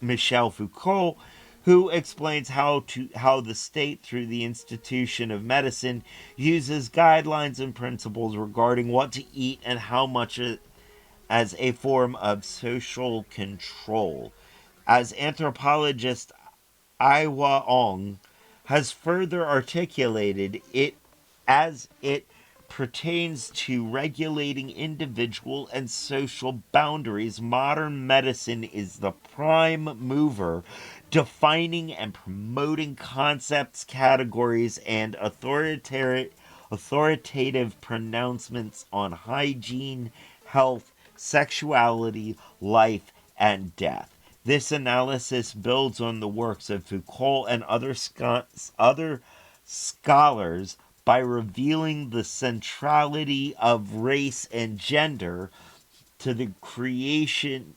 Speaker 1: Michel Foucault, who explains how the state through the institution of medicine uses guidelines and principles regarding what to eat and how much as a form of social control. As anthropologist Iwa Ong has further articulated it as it pertains to regulating individual and social boundaries, modern medicine is the prime mover, defining and promoting concepts, categories, and authoritative pronouncements on hygiene, health, sexuality, life, and death. This analysis builds on the works of Foucault and other scholars by revealing the centrality of race and gender to the creation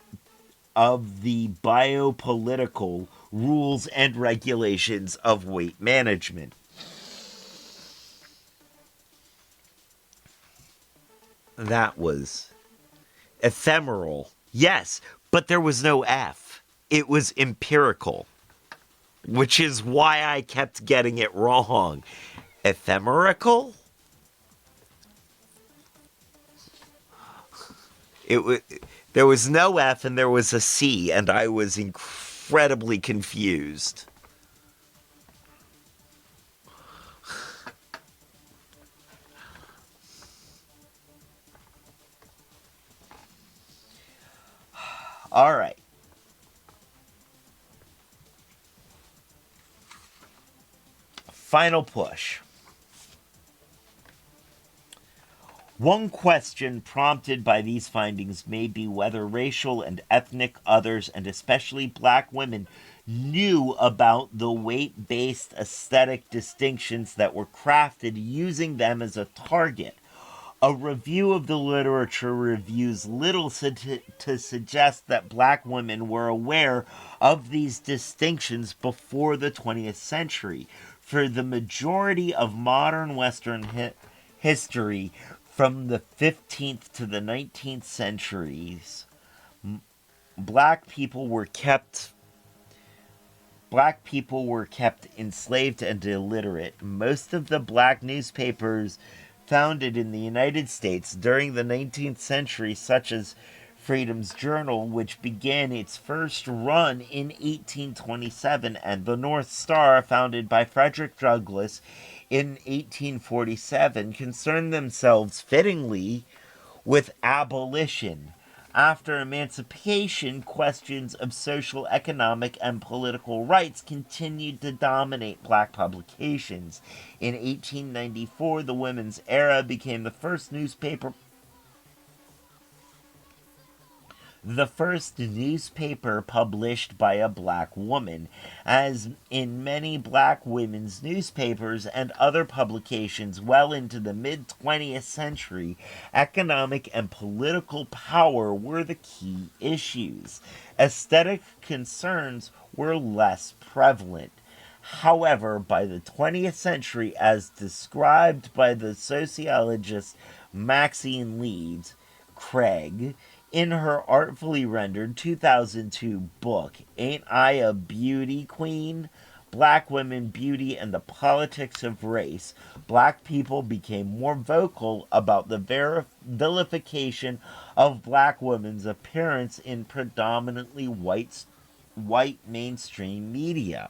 Speaker 1: of the biopolitical rules and regulations of weight management. That was ephemeral. Yes, but there was no F. It was empirical, which is why I kept getting it wrong. Ephemerical? It was there was no F and there was a C, and I was incredibly confused. All right. Final push. One question prompted by these findings may be whether racial and ethnic others, and especially black women, knew about the weight based aesthetic distinctions that were crafted using them as a target. A review of the literature reviews little to suggest that black women were aware of these distinctions before the 20th century. For the majority of modern Western history, from the 15th to the 19th centuries, black people were kept enslaved and illiterate. Most of the black newspapers founded in the United States during the 19th century, such as Freedom's Journal, which began its first run in 1827, and the North Star, founded by Frederick Douglass in 1847, concerned themselves fittingly with abolition. After emancipation, questions of social, economic, and political rights continued to dominate black publications. In 1894, the Women's Era became the first newspaper published by a black woman. As in many black women's newspapers and other publications well into the mid 20th century, economic and political power were the key issues. Aesthetic concerns were less prevalent. However, by the 20th century, as described by the sociologist Maxine Leeds Craig in her artfully rendered 2002 book, Ain't I a Beauty Queen? Black Women, Beauty, and the Politics of Race, black people became more vocal about the vilification of black women's appearance in predominantly white mainstream media.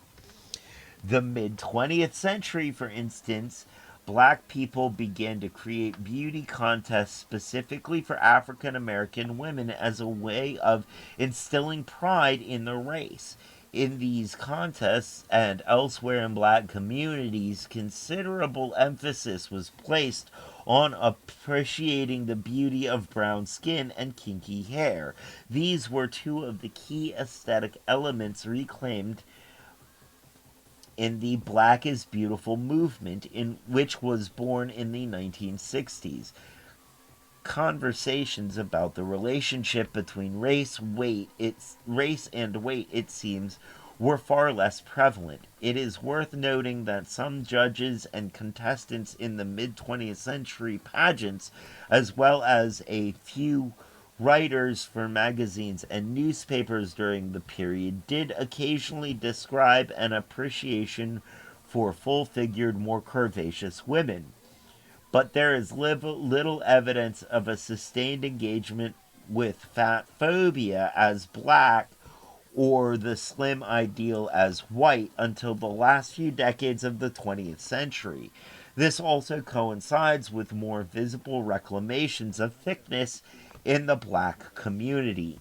Speaker 1: The mid 20th century, for instance, black people began to create beauty contests specifically for African American women as a way of instilling pride in the race. In these contests and elsewhere in black communities, considerable emphasis was placed on appreciating the beauty of brown skin and kinky hair. These were two of the key aesthetic elements reclaimed in the Black is Beautiful movement, in which was born in the 1960s. Conversations about the relationship between race and weight, it seems, were far less prevalent. It is worth noting that some judges and contestants in the mid 20th century pageants, as well as a few Writers for magazines and newspapers during the period did occasionally describe an appreciation for full-figured, more curvaceous women, but there is little evidence of a sustained engagement with fat phobia as black or the slim ideal as white until the last few decades of the 20th century. This also coincides with more visible reclamations of thickness in the black community.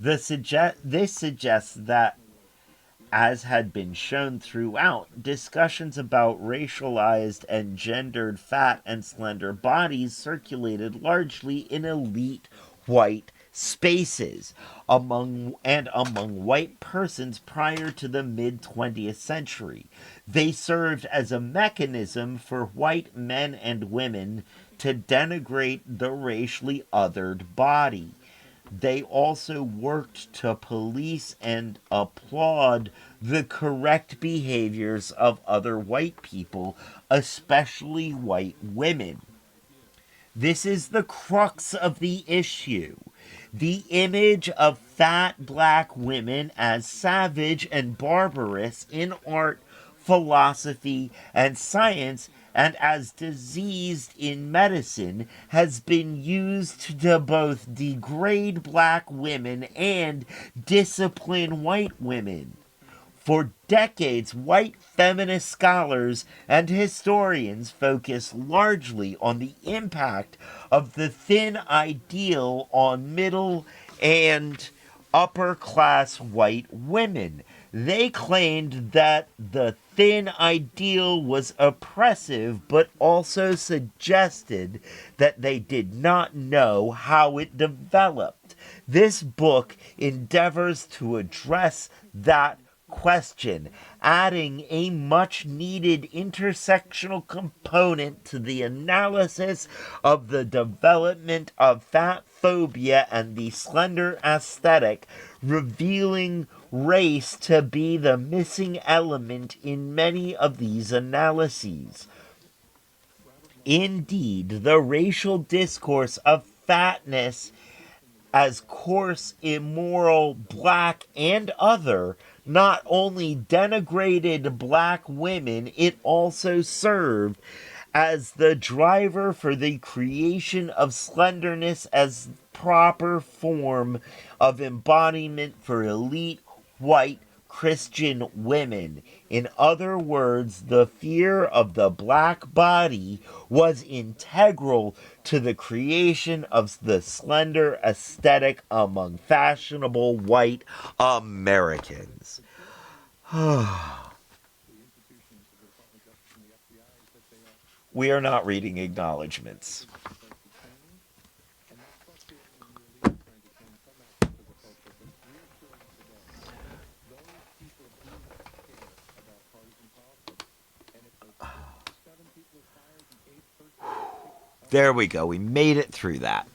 Speaker 1: This suggests that, as had been shown throughout, discussions about racialized and gendered fat and slender bodies circulated largely in elite white spaces among white persons prior to the mid 20th century. They served as a mechanism for white men and women to denigrate the racially othered body. They also worked to police and applaud the correct behaviors of other white people, especially white women. This is the crux of the issue. The image of fat black women as savage and barbarous in art, philosophy, and science, and as diseased in medicine, has been used to both degrade black women and discipline white women. For decades, white feminist scholars and historians focus largely on the impact of the thin ideal on middle and upper class white women. They claimed that the thin ideal was oppressive, but also suggested that they did not know how it developed. This book endeavors to address that question, adding a much needed intersectional component to the analysis of the development of fat phobia and the slender aesthetic, revealing race to be the missing element in many of these analyses. Indeed, the racial discourse of fatness as coarse, immoral, black, and other not only denigrated black women, it also served as the driver for the creation of slenderness as proper form of embodiment for elite white Christian women. In other words, the fear of the black body was integral to the creation of the slender aesthetic among fashionable white Americans. We are not reading acknowledgments. There we go. We made it through that.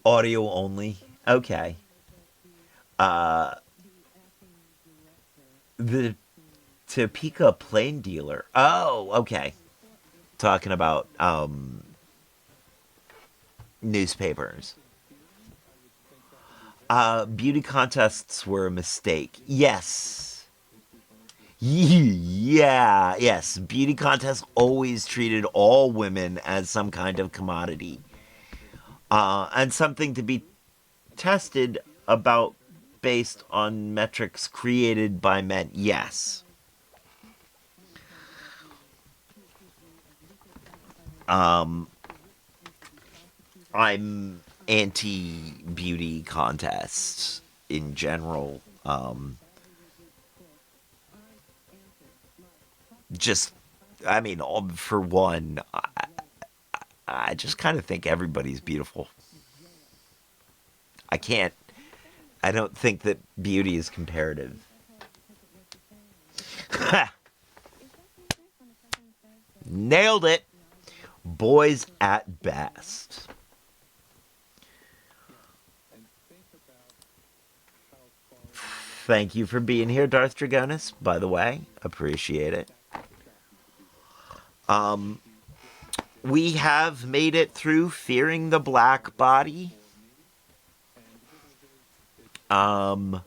Speaker 1: Audio only. Okay. The Topeka Plain Dealer. Oh, okay. Talking about newspapers. Beauty contests were a mistake. Yes. Yeah, yes. Beauty contests always treated all women as some kind of commodity. And something to be tested about based on metrics created by men. Yes. I'm anti-beauty contests in general. Just, I mean, for one, I just kind of think everybody's beautiful. I don't think that beauty is comparative. Nailed it. Boys at best. Thank you for being here, Darth Dragonis, by the way. Appreciate it. we have made it through Fearing the Black Body. I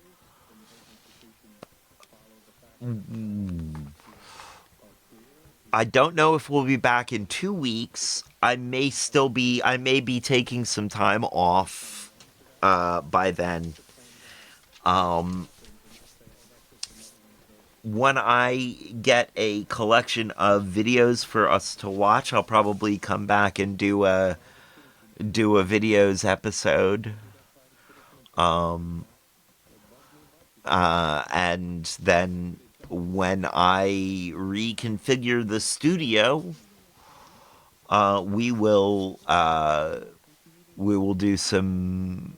Speaker 1: don't know if we'll be back in 2 weeks. I may be taking some time off by then. When I get a collection of videos for us to watch, I'll probably come back and do a videos episode. And then when I reconfigure the studio, we will do some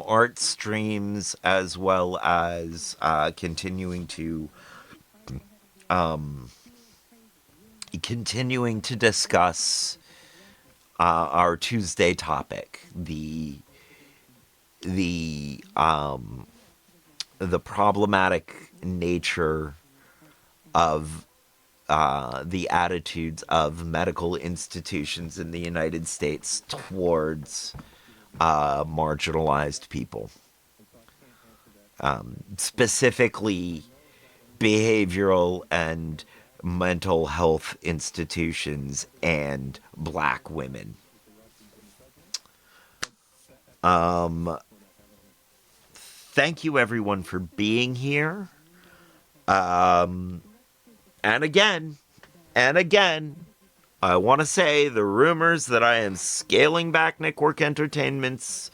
Speaker 1: art streams, as well as continuing to discuss our Tuesday topic, the problematic nature of the attitudes of medical institutions in the United States towards marginalized people, specifically behavioral and mental health institutions and black women. Thank you, everyone, for being here. And again, I want to say the rumors that I am scaling back Network Entertainment's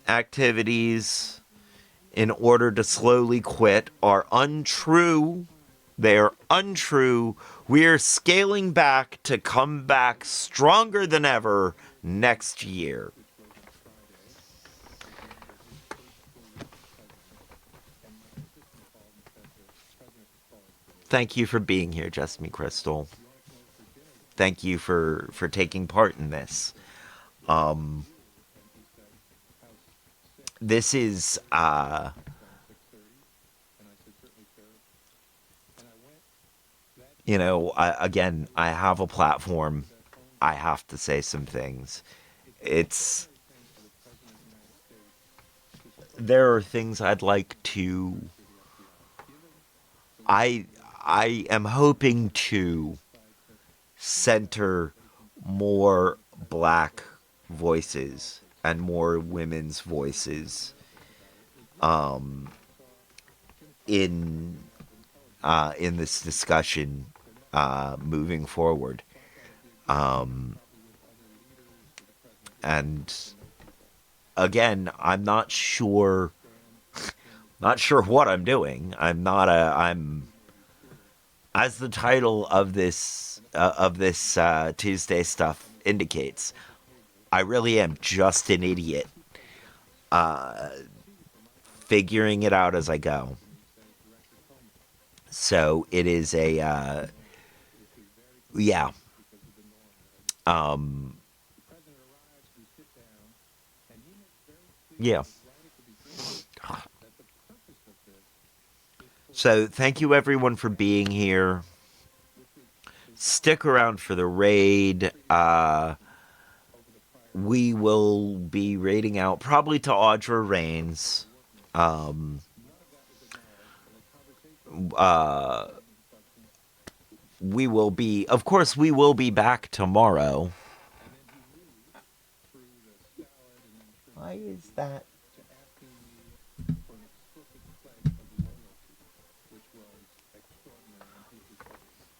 Speaker 1: activities in order to slowly quit are untrue. They are untrue. We're scaling back to come back stronger than ever next year. Thank you for being here, Jessamy Crystal. Thank you for taking part in this. This is I have a platform. I have to say some things. There are things I'd like to. I am hoping to center more black voices and more women's voices in this discussion moving forward. And again, I'm not sure what I'm doing. I'm as the title of this Tuesday stuff indicates, I really am just an idiot figuring it out as I go. So it is a yeah. Yeah. So thank you, everyone, for being here. Stick around for the raid. We will be raiding out probably to Audra Reigns. We will be, of course, we will be back tomorrow. Why is that?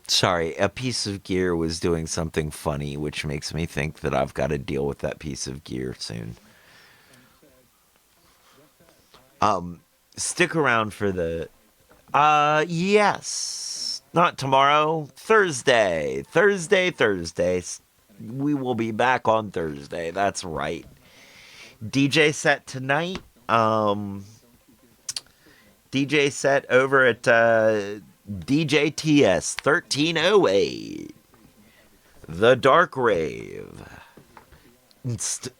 Speaker 1: Sorry, a piece of gear was doing something funny, which makes me think that I've got to deal with that piece of gear soon. Stick around for the... yes. Not tomorrow. Thursday. Thursday. We will be back on Thursday. That's right. DJ set tonight. DJ set over at DJTS 1308. The Dark Rave. Unst.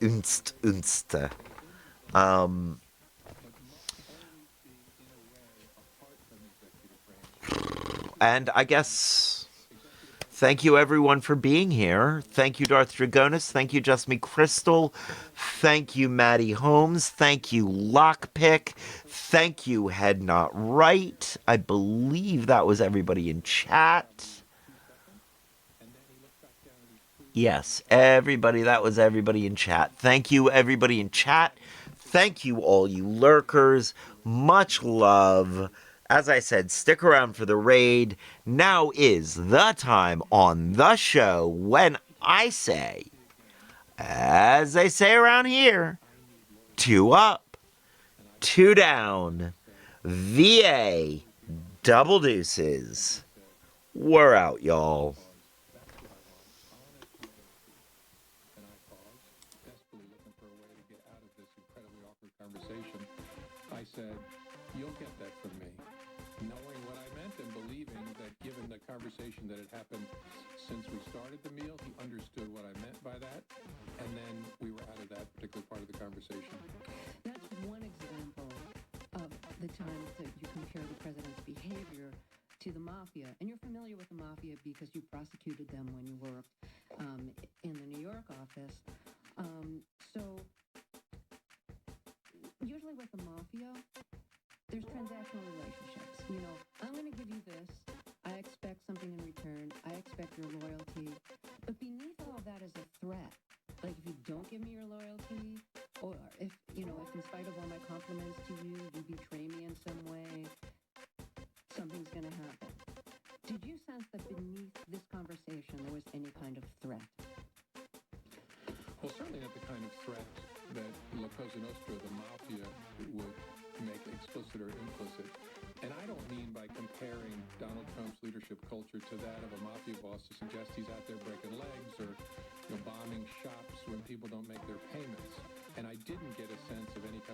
Speaker 1: And I guess Thank you, everyone, for being here. Thank you, Darth Dragonis. Thank you, Just Me Crystal. Thank you, Maddie Holmes. Thank you, Lockpick. Thank you, Head Not Right. I believe that was everybody in chat. Yes, everybody. That was everybody in chat. Thank you, everybody in chat. Thank you, all you lurkers. Much love. As I said, stick around for the raid. Now is the time on the show when I say, as they say around here, 2 up, 2 down. VA, double deuces. We're out, y'all.
Speaker 2: I said, you'll get that from me. Knowing what I meant and believing that given the conversation that had happened since we started the meal, he understood what I meant by that. And then we were out of that particular part of the conversation.
Speaker 3: That's one example of the times that you compare the president's behavior to the mafia. And you're familiar with the mafia because you prosecuted them when you worked in the New York office. So usually with the mafia, there's transactional relationships. You know, I'm going to give you this. I expect something in return. I expect your loyalty. But beneath all that is a threat. Like if you don't give me your loyalty, or if in spite of all my compliments to you, you betray me in some way, something's going to happen. Did you sense that beneath this conversation there was any kind of threat?
Speaker 2: Well, certainly not the kind of threat that La Cosa Nostra, the mafia, would make explicit or implicit. And I don't mean by comparing Donald Trump's leadership culture to that of a mafia boss to suggest he's out there breaking legs or bombing shops when people don't make their payments. And I didn't get a sense of any kind of